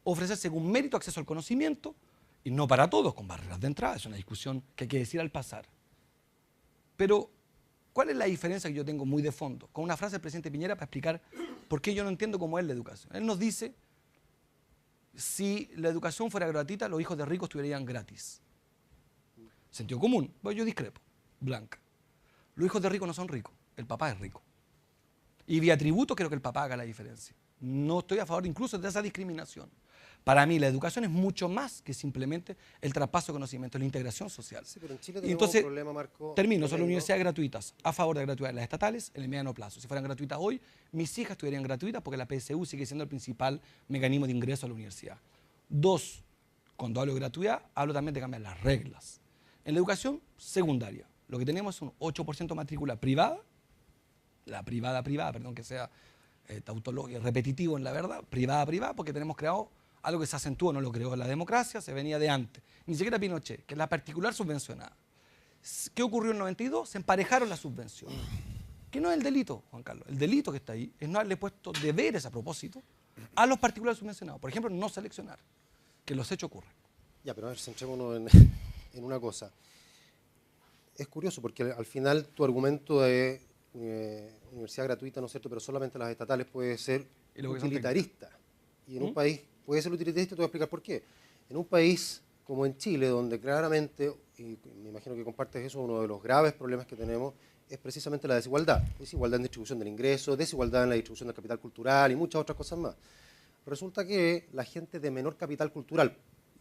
[SPEAKER 2] Ofrecer según mérito acceso al conocimiento, y no para todos, con barreras de entrada. Es una discusión que hay que decir al pasar. Pero, ¿cuál es la diferencia que yo tengo muy de fondo? Con una frase del presidente Piñera para explicar por qué yo no entiendo cómo es la educación. Él nos dice, si la educación fuera gratuita, los hijos de ricos estudiarían gratis. Sentido común. Bueno, yo discrepo. Blanca. Los hijos de ricos no son ricos. El papá es rico. Y vía tributo quiero que el papá haga la diferencia. No estoy a favor incluso de esa discriminación. Para mí la educación es mucho más que simplemente el traspaso de conocimiento, la integración social.
[SPEAKER 4] Sí, pero en Chile
[SPEAKER 2] Y
[SPEAKER 4] tenemos
[SPEAKER 2] entonces,
[SPEAKER 4] un problema, Marco.
[SPEAKER 2] termino, son
[SPEAKER 4] tremendo.
[SPEAKER 2] universidades gratuitas. A favor de la gratuidad de las estatales en el mediano plazo. Si fueran gratuitas hoy, mis hijas estudiarían gratuitas porque la PSU sigue siendo el principal mecanismo de ingreso a la universidad. 2, cuando hablo de gratuidad, hablo también de cambiar las reglas. En la educación secundaria, lo que tenemos es un 8% matrícula privada, la privada, perdón, que sea tautológico, repetitivo en la verdad, privada, porque tenemos creado algo que se acentuó, no lo creó la democracia, se venía de antes. Ni siquiera Pinochet, que es la particular subvencionada. ¿Qué ocurrió en el 92? Se emparejaron las subvenciones. Que no es el delito, Juan Carlos. El delito que está ahí es no haberle puesto deberes a propósito a los particulares subvencionados. Por ejemplo, no seleccionar, que los hechos ocurren.
[SPEAKER 4] Ya, pero a ver, centrémonos en una cosa. Es curioso porque al final tu argumento de universidad gratuita, ¿no es cierto?, pero solamente las estatales puede ser
[SPEAKER 2] Y luego que son
[SPEAKER 4] utilitarista. Y en un país puede ser utilitarista, te voy a explicar por qué. En un país como en Chile, donde claramente, y me imagino que compartes eso, uno de los graves problemas que tenemos es precisamente la desigualdad. Desigualdad en distribución del ingreso, desigualdad en la distribución del capital cultural y muchas otras cosas más. Resulta que la gente de menor capital cultural,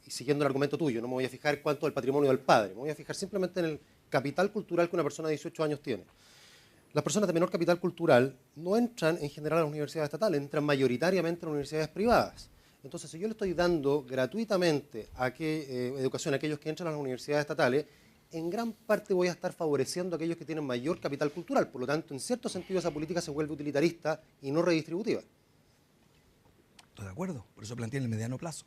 [SPEAKER 4] y siguiendo el argumento tuyo, no me voy a fijar cuánto es el patrimonio del padre, me voy a fijar simplemente en el capital cultural que una persona de 18 años tiene. Las personas de menor capital cultural no entran en general a las universidades estatales, entran mayoritariamente a las universidades privadas. Entonces, si yo le estoy dando gratuitamente educación a aquellos que entran a las universidades estatales, en gran parte voy a estar favoreciendo a aquellos que tienen mayor capital cultural. Por lo tanto, en cierto sentido, esa política se vuelve utilitarista y no redistributiva.
[SPEAKER 2] Estoy de acuerdo, por eso planteé en el mediano plazo.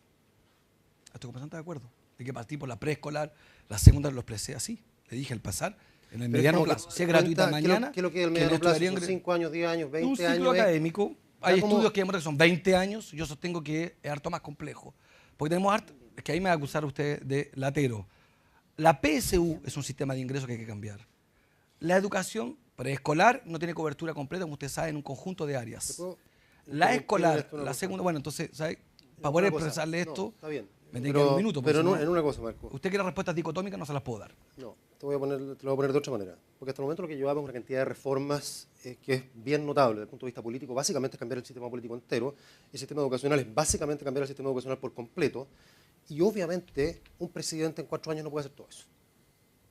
[SPEAKER 2] Estoy completamente de acuerdo. De que partí por la preescolar, la secundaria los placé así. Le dije al pasar, en el mediano plazo. Si es gratuita mañana,
[SPEAKER 4] ¿qué es lo que es el
[SPEAKER 2] que
[SPEAKER 4] mediano plazo?
[SPEAKER 2] estudiarían
[SPEAKER 4] ¿Son 5 años, 10 años, 20
[SPEAKER 2] un
[SPEAKER 4] años?
[SPEAKER 2] ciclo académico. Hay
[SPEAKER 4] como-
[SPEAKER 2] estudios que demuestran que son 20 años. Yo sostengo que es harto más complejo. Porque tenemos harto, es que ahí me va a acusar usted de latero. La PSU es un sistema de ingresos que hay que cambiar. La educación preescolar no tiene cobertura completa, como usted sabe, en un conjunto de
[SPEAKER 4] ¿Te
[SPEAKER 2] áreas.
[SPEAKER 4] puedo
[SPEAKER 2] La
[SPEAKER 4] interrumpir
[SPEAKER 2] escolar,
[SPEAKER 4] esto una
[SPEAKER 2] la
[SPEAKER 4] cosa?
[SPEAKER 2] segunda, bueno, entonces, ¿sabe? Para
[SPEAKER 4] Una
[SPEAKER 2] poder
[SPEAKER 4] cosa,
[SPEAKER 2] expresarle
[SPEAKER 4] no,
[SPEAKER 2] esto,
[SPEAKER 4] está bien.
[SPEAKER 2] me tiene que dar un minuto. porque
[SPEAKER 4] Pero
[SPEAKER 2] si no,
[SPEAKER 4] en una cosa, Marco.
[SPEAKER 2] usted quiere respuestas dicotómicas, no se las puedo dar.
[SPEAKER 4] No, te lo voy a poner de otra manera. Porque hasta el momento lo que llevamos es una cantidad de reformas que es bien notable desde el punto de vista político. Básicamente es cambiar el sistema político entero. El sistema educacional es básicamente cambiar el sistema educacional por completo. Y obviamente un presidente en 4 años no puede hacer todo eso.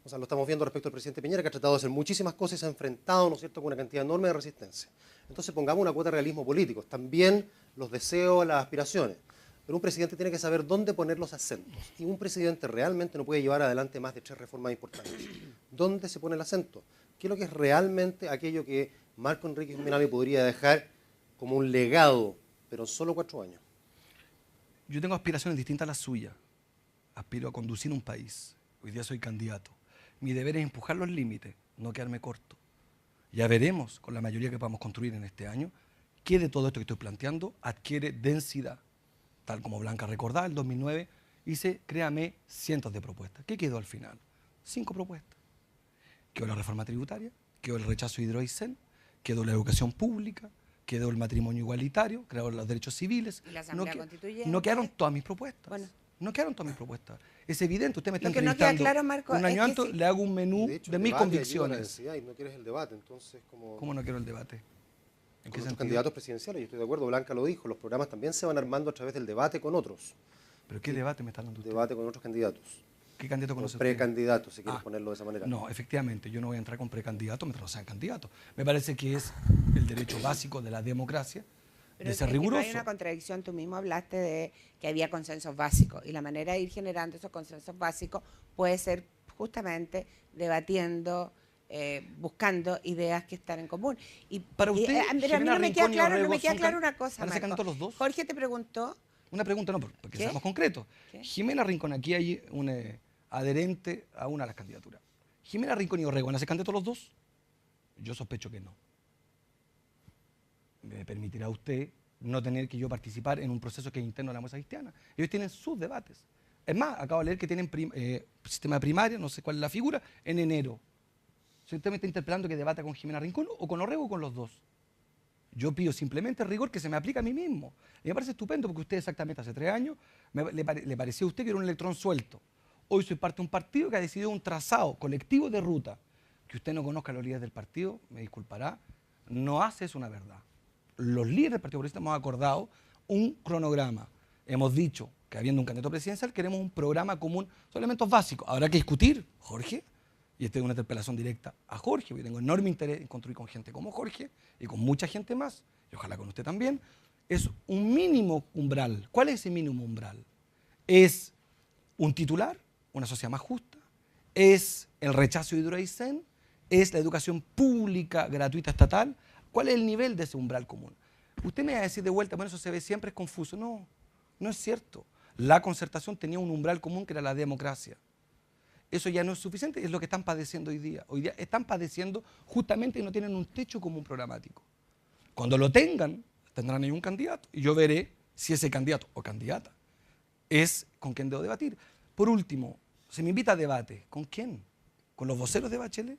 [SPEAKER 4] O sea, lo estamos viendo respecto al presidente Piñera, que ha tratado de hacer muchísimas cosas y se ha enfrentado, ¿no es cierto?, con una cantidad enorme de resistencia. Entonces pongamos una cuota de realismo político. También los deseos, las aspiraciones. Pero un presidente tiene que saber dónde poner los acentos. Y un presidente realmente no puede llevar adelante más de 3 reformas importantes. ¿Dónde se pone el acento? ¿Qué es lo que es realmente aquello que Marco Enríquez Minami podría dejar como un legado, pero en solo 4 años?
[SPEAKER 2] Yo tengo aspiraciones distintas a las suyas. Aspiro a conducir un país. Hoy día soy candidato. Mi deber es empujar los límites, no quedarme corto. Ya veremos, con la mayoría que podamos construir en este año, qué de todo esto que estoy planteando adquiere densidad. Tal como Blanca recordaba, el 2009 hice, créame, cientos de propuestas. ¿Qué quedó al final? 5 propuestas. Quedó la reforma tributaria, quedó el rechazo de Hidroaicén, quedó la educación pública, quedó el matrimonio igualitario, quedó los derechos civiles.
[SPEAKER 1] Y la Asamblea Constituyente.
[SPEAKER 2] No quedaron todas mis propuestas.
[SPEAKER 1] Bueno.
[SPEAKER 2] No quedaron todas mis propuestas. Es evidente, usted me está
[SPEAKER 1] Lo que no queda
[SPEAKER 2] entrevistando.
[SPEAKER 1] claro, Marco,
[SPEAKER 2] un
[SPEAKER 1] es
[SPEAKER 2] año
[SPEAKER 1] que
[SPEAKER 2] antes
[SPEAKER 1] sí.
[SPEAKER 2] le hago un menú
[SPEAKER 4] De hecho,
[SPEAKER 2] de
[SPEAKER 4] el
[SPEAKER 2] mis
[SPEAKER 4] debate ayuda a la
[SPEAKER 2] convicciones.
[SPEAKER 4] densidad y no quieres el debate, entonces como...
[SPEAKER 2] ¿Cómo no quiero el debate? ¿En
[SPEAKER 4] Con
[SPEAKER 2] qué
[SPEAKER 4] otros
[SPEAKER 2] sentido?
[SPEAKER 4] candidatos presidenciales, yo estoy de acuerdo, Blanca lo dijo, los programas también se van armando a través del debate con otros,
[SPEAKER 2] ¿Pero qué debate me está dando usted?
[SPEAKER 4] debate con otros candidatos,
[SPEAKER 2] ¿Qué candidato
[SPEAKER 4] con
[SPEAKER 2] conoce usted?
[SPEAKER 4] precandidatos, si quieres
[SPEAKER 2] Ah,
[SPEAKER 4] ponerlo de esa manera.
[SPEAKER 2] No, efectivamente, yo no voy a entrar con precandidatos mientras no sean candidatos. Me parece que es el derecho básico de la democracia
[SPEAKER 1] Pero
[SPEAKER 2] de ser
[SPEAKER 1] es que no
[SPEAKER 2] riguroso.
[SPEAKER 1] hay una contradicción, tú mismo hablaste de que había consensos básicos y la manera de ir generando esos consensos básicos puede ser justamente debatiendo, buscando ideas que están en común. Y
[SPEAKER 2] Para usted,
[SPEAKER 1] pero a mí
[SPEAKER 2] Jimena
[SPEAKER 1] no me queda
[SPEAKER 2] Rincón y
[SPEAKER 1] claro, no
[SPEAKER 2] Orrego
[SPEAKER 1] me queda
[SPEAKER 2] son
[SPEAKER 1] claro
[SPEAKER 2] can-
[SPEAKER 1] una cosa,
[SPEAKER 2] ¿van a ser
[SPEAKER 1] Marco.
[SPEAKER 2] candidatos los dos?
[SPEAKER 1] Jorge te preguntó,
[SPEAKER 2] Una pregunta, no, porque
[SPEAKER 1] ¿Qué?
[SPEAKER 2] seamos concretos.
[SPEAKER 1] ¿Qué?
[SPEAKER 2] Jimena Rincón, aquí hay un adherente a una de las candidaturas. ¿Jimena Rincón y Orrego van a ser candidatos los dos? Yo sospecho que no. me permitirá usted no tener que yo participar en un proceso que es interno de la Mesa Cristiana. Ellos tienen sus debates. Es más, acabo de leer que tienen sistema primaria, no sé cuál es la figura, en enero. Si usted me está interpelando que debata con Jimena Rincón o con Orrego o con los dos. Yo pido simplemente el rigor que se me aplica a mí mismo. Y me parece estupendo porque usted exactamente hace 3 años le parecía a usted que era un electrón suelto. Hoy soy parte de un partido que ha decidido un trazado colectivo de ruta. Que usted no conozca a los líderes del partido, me disculpará, no hace eso una verdad. Los líderes del Partido Progresista hemos acordado un cronograma. Hemos dicho que habiendo un candidato presidencial queremos un programa común, son elementos básicos. Habrá que discutir, Jorge, y esta es una interpelación directa a Jorge, porque tengo enorme interés en construir con gente como Jorge y con mucha gente más, y ojalá con usted también, es un mínimo umbral. ¿Cuál es ese mínimo umbral? Es un titular, una sociedad más justa, es el rechazo de Hidroaicén, es la educación pública gratuita estatal. ¿Cuál es el nivel de ese umbral común? Usted me va a decir de vuelta, bueno, eso se ve siempre, es confuso. No, no es cierto. La concertación tenía un umbral común que era la democracia. Eso ya no es suficiente, es lo que están padeciendo hoy día. Hoy día están padeciendo justamente que no tienen un techo común programático. Cuando lo tengan, tendrán ahí un candidato y yo veré si ese candidato o candidata es con quien debo debatir. Por último, se me invita a debate. ¿Con quién? ¿Con los voceros de Bachelet?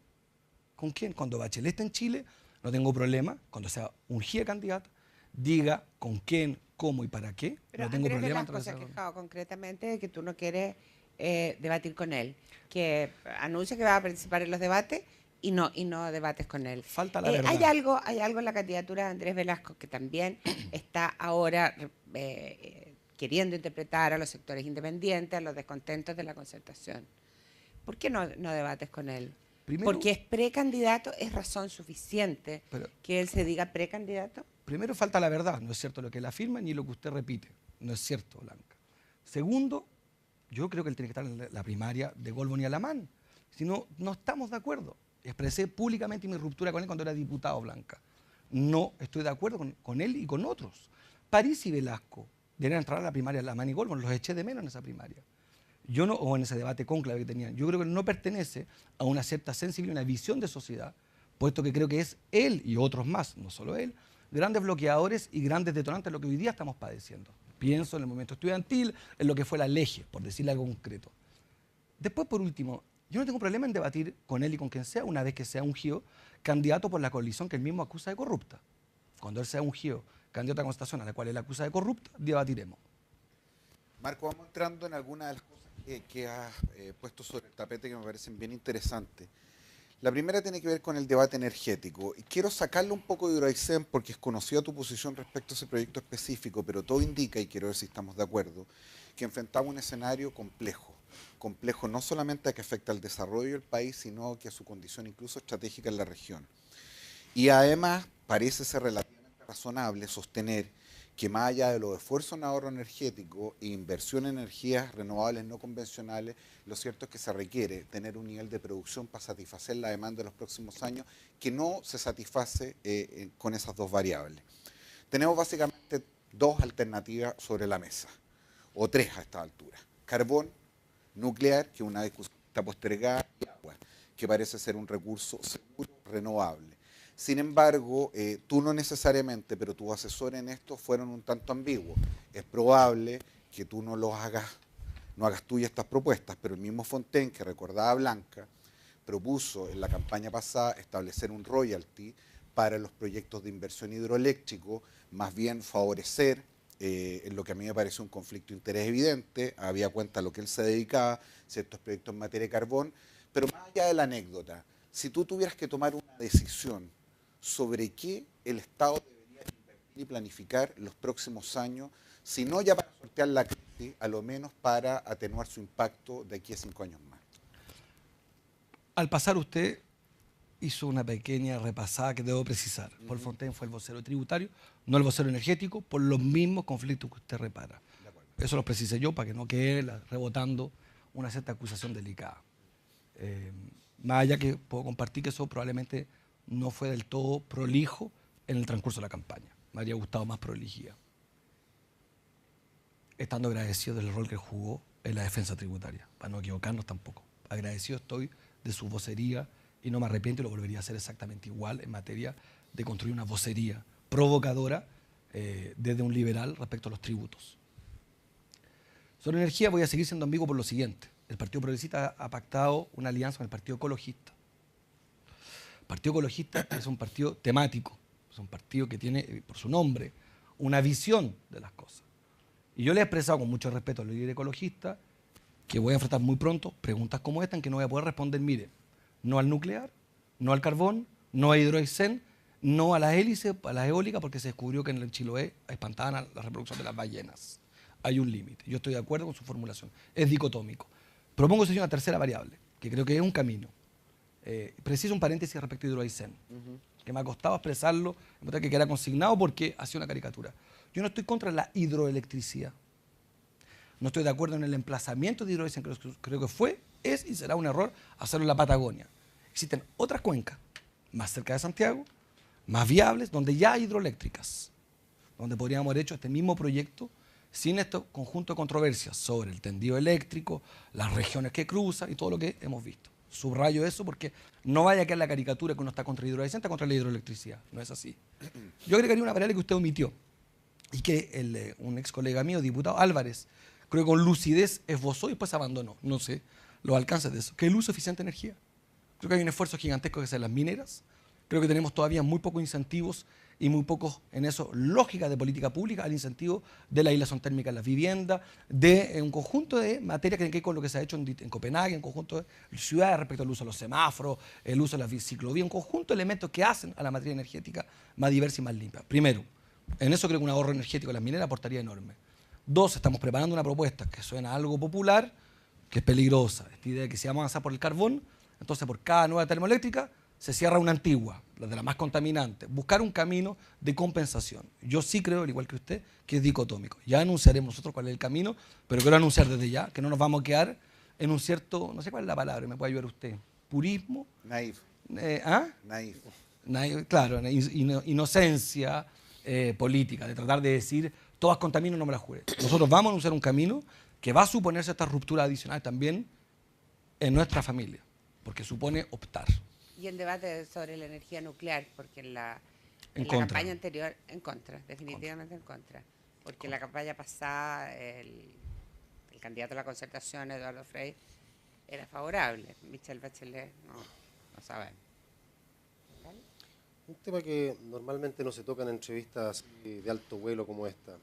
[SPEAKER 2] ¿Con quién? Cuando Bachelet esté en Chile, no tengo problema, cuando sea ungida candidata, diga con quién, cómo y para qué.
[SPEAKER 1] Pero
[SPEAKER 2] no tengo
[SPEAKER 1] Andrés
[SPEAKER 2] problema.
[SPEAKER 1] Velasco se ha quejado concretamente de que tú no quieres debatir con él, que anuncia que va a participar en los debates y no debates con él.
[SPEAKER 2] Falta la verdad.
[SPEAKER 1] Hay algo en la candidatura de Andrés Velasco que también está ahora queriendo interpretar a los sectores independientes, a los descontentos de la concertación. ¿Por qué no debates con él?
[SPEAKER 2] Primero,
[SPEAKER 1] Porque es precandidato, es razón suficiente que él se diga precandidato.
[SPEAKER 2] Primero falta la verdad, no es cierto lo que él afirma ni lo que usted repite, no es cierto, Blanca. Segundo, yo creo que él tiene que estar en la primaria de Goldman y Alamán, si no, no estamos de acuerdo. Expresé públicamente mi ruptura con él cuando era diputado, Blanca. No estoy de acuerdo con él y con otros. París y Velasco deberían entrar a la primaria de Alamán y Goldman, los eché de menos en esa primaria. Yo no, o en ese debate cónclave que tenían, yo creo que no pertenece a una cierta sensibilidad, una visión de sociedad, puesto que creo que es él y otros más, no solo él, grandes bloqueadores y grandes detonantes de lo que hoy día estamos padeciendo. Pienso en el movimiento estudiantil, en lo que fue la LEGE, por decirle algo concreto. Después, por último, yo no tengo problema en debatir con él y con quien sea, una vez que sea ungido candidato por la coalición que él mismo acusa de corrupta. Cuando él sea ungido candidato a la Constitución a la cual él acusa de corrupta, debatiremos.
[SPEAKER 3] Marco, vamos entrando en algunas de las cosas que has puesto sobre el tapete que me parecen bien interesantes. La primera tiene que ver con el debate energético. Y quiero sacarle un poco de Hidroaicén porque es conocida tu posición respecto a ese proyecto específico, pero todo indica, y quiero ver si estamos de acuerdo, que enfrentamos un escenario complejo. Complejo no solamente a que afecta al desarrollo del país, sino que a su condición incluso estratégica en la región. Y además parece ser relativamente razonable sostener que más allá de los esfuerzos en ahorro energético e inversión en energías renovables no convencionales, lo cierto es que se requiere tener un nivel de producción para satisfacer la demanda de los próximos años que no se satisface con esas dos variables. Tenemos básicamente dos alternativas sobre la mesa, o tres a esta altura. Carbón, nuclear, que una discusión está postergada, y agua, que parece ser un recurso seguro, renovable. Sin embargo, tú no necesariamente, pero tus asesores en esto fueron un tanto ambiguos. Es probable que tú no hagas tuyas estas propuestas, pero el mismo Fontaine, que recordaba a Blanca, propuso en la campaña pasada establecer un royalty para los proyectos de inversión hidroeléctrico, más bien favorecer en lo que a mí me parece un conflicto de interés evidente, había cuenta a lo que él se dedicaba, ciertos proyectos en materia de carbón, pero más allá de la anécdota, si tú tuvieras que tomar una decisión sobre qué el Estado debería invertir y planificar los próximos años, si no ya para sortear la crisis, a lo menos para atenuar su impacto de aquí a 5 años más.
[SPEAKER 2] Al pasar usted hizo una pequeña repasada que debo precisar. Paul Fontaine fue el vocero tributario, no el vocero energético, por los mismos conflictos que usted repara. Eso lo precisé yo para que no quede rebotando una cierta acusación delicada. Más allá que puedo compartir que eso probablemente no fue del todo prolijo en el transcurso de la campaña. Me habría gustado más prolijidad. Estando agradecido del rol que jugó en la defensa tributaria, para no equivocarnos tampoco. Agradecido estoy de su vocería y no me arrepiento y lo volvería a hacer exactamente igual en materia de construir una vocería provocadora desde un liberal respecto a los tributos. Sobre energía voy a seguir siendo ambiguo por lo siguiente. El Partido Progresista ha pactado una alianza con el Partido Ecologista. El Partido Ecologista es un partido temático, es un partido que tiene, por su nombre, una visión de las cosas. Y yo le he expresado con mucho respeto al líder ecologista que voy a enfrentar muy pronto preguntas como esta en que no voy a poder responder, mire, no al nuclear, no al carbón, no a hidroaicén, no a las hélices, a las eólicas, porque se descubrió que en el Chiloé espantaban la reproducción de las ballenas. Hay un límite. Yo estoy de acuerdo con su formulación. Es dicotómico. Propongo, señor, una tercera variable, que creo que es un camino. Preciso un paréntesis respecto a hidroaicén, que me ha costado expresarlo, que queda consignado porque hacía una caricatura. Yo no estoy contra la hidroelectricidad. No estoy de acuerdo en el emplazamiento de hidroaicén. Creo que fue, es y será un error hacerlo en la Patagonia. Existen otras cuencas más cerca de Santiago, más viables, donde ya hay hidroeléctricas, donde podríamos haber hecho este mismo proyecto sin este conjunto de controversias sobre el tendido eléctrico, las regiones que cruzan y todo lo que hemos visto. Subrayo eso porque no vaya a quedar la caricatura que uno está contra el hidroaicén, está contra la hidroelectricidad. No es así. Yo agregaría una variable que usted omitió y que un ex colega mío, diputado Álvarez, creo que con lucidez esbozó y después abandonó. No sé los alcances de eso. Que el uso eficiente de energía. Creo que hay un esfuerzo gigantesco que hacer las mineras. Creo que tenemos todavía muy pocos incentivos y muy pocos, en eso, lógica de política pública al incentivo de la aislación térmica en las viviendas, de un conjunto de materias que tienen que ver con lo que se ha hecho en Copenhague, un conjunto de ciudades respecto al uso de los semáforos, el uso de las ciclovías, un conjunto de elementos que hacen a la materia energética más diversa y más limpia. Primero, en eso creo que un ahorro energético de las mineras aportaría enorme. Dos, estamos preparando una propuesta que suena algo popular, que es peligrosa. Esta idea de que si vamos a avanzar por el carbón, entonces por cada nueva termoeléctrica se cierra una antigua, la de la más contaminante. Buscar un camino de compensación. Yo sí creo, al igual que usted, que es dicotómico. Ya anunciaremos nosotros cuál es el camino, pero quiero anunciar desde ya que no nos vamos a quedar en un cierto, no sé cuál es la palabra, me puede ayudar usted, purismo.
[SPEAKER 3] Naif.
[SPEAKER 2] Naif. Claro, inocencia política, de tratar de decir, todas contaminan, no me las jure. Nosotros vamos a anunciar un camino que va a suponerse esta ruptura adicional también en nuestra familia, porque supone optar.
[SPEAKER 1] Y el debate sobre la energía nuclear, porque en la
[SPEAKER 2] contra.
[SPEAKER 1] campaña anterior, en contra, definitivamente en contra. Porque en la campaña pasada el candidato a la concertación, Eduardo Frei, era favorable. Michelle Bachelet, no sabemos. ¿Vale?
[SPEAKER 4] Un tema que normalmente no se toca en entrevistas de alto vuelo como esta,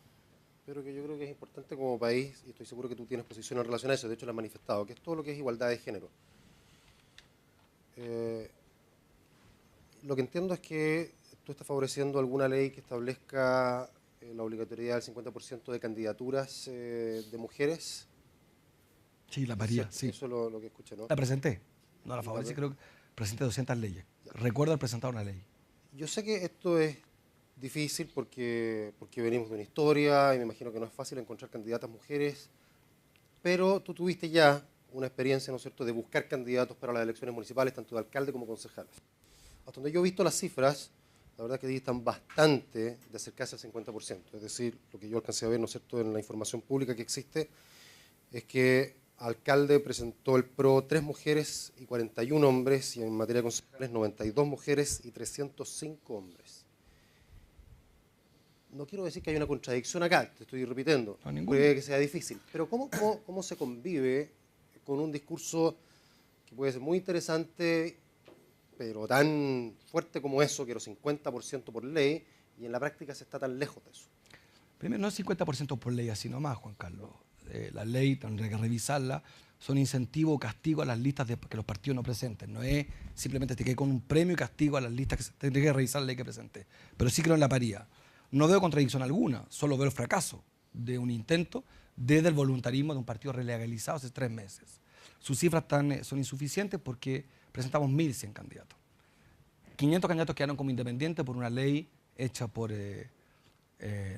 [SPEAKER 4] pero que yo creo que es importante como país, y estoy seguro que tú tienes posición en relación a eso, de hecho lo has manifestado, que es todo lo que es igualdad de género. Lo que entiendo es que tú estás favoreciendo alguna ley que establezca la obligatoriedad del 50% de candidaturas de mujeres.
[SPEAKER 2] Sí, la paría, sí.
[SPEAKER 4] Eso es lo que escuché, ¿no?
[SPEAKER 2] La presenté, no la favorecí, creo que presenté 200 leyes. Recuerdo haber presentado una ley.
[SPEAKER 4] Yo sé que esto es difícil porque venimos de una historia y me imagino que no es fácil encontrar candidatas mujeres, pero tú tuviste ya una experiencia, ¿no es cierto?, de buscar candidatos para las elecciones municipales, tanto de alcalde como concejales. Hasta donde yo he visto las cifras, la verdad que distan bastante de acercarse al 50%. Es decir, lo que yo alcancé a ver, ¿no es cierto?, en la información pública que existe, es que alcalde presentó el PRO 3 mujeres y 41 hombres, y en materia de concejales 92 mujeres y 305 hombres. No quiero decir que haya una contradicción acá, te estoy repitiendo,
[SPEAKER 2] No,
[SPEAKER 4] puede que sea difícil, pero ¿cómo se convive con un discurso que puede ser muy interesante, pero tan fuerte como eso, que era 50% por ley, y en la práctica se está tan lejos de eso?
[SPEAKER 2] Primero, no es 50% por ley así nomás, Juan Carlos. La ley, tendría que revisarla, son incentivo o castigo a las listas que los partidos no presenten. No es simplemente te quedé con un premio y castigo a las listas que tendría que revisar la ley que presenté. Pero sí creo en la paridad. No veo contradicción alguna, solo veo el fracaso de un intento desde el voluntarismo de un partido relegalizado hace 3 meses. Sus cifras son insuficientes porque presentamos 1.100 candidatos. 500 candidatos quedaron como independientes por una ley hecha por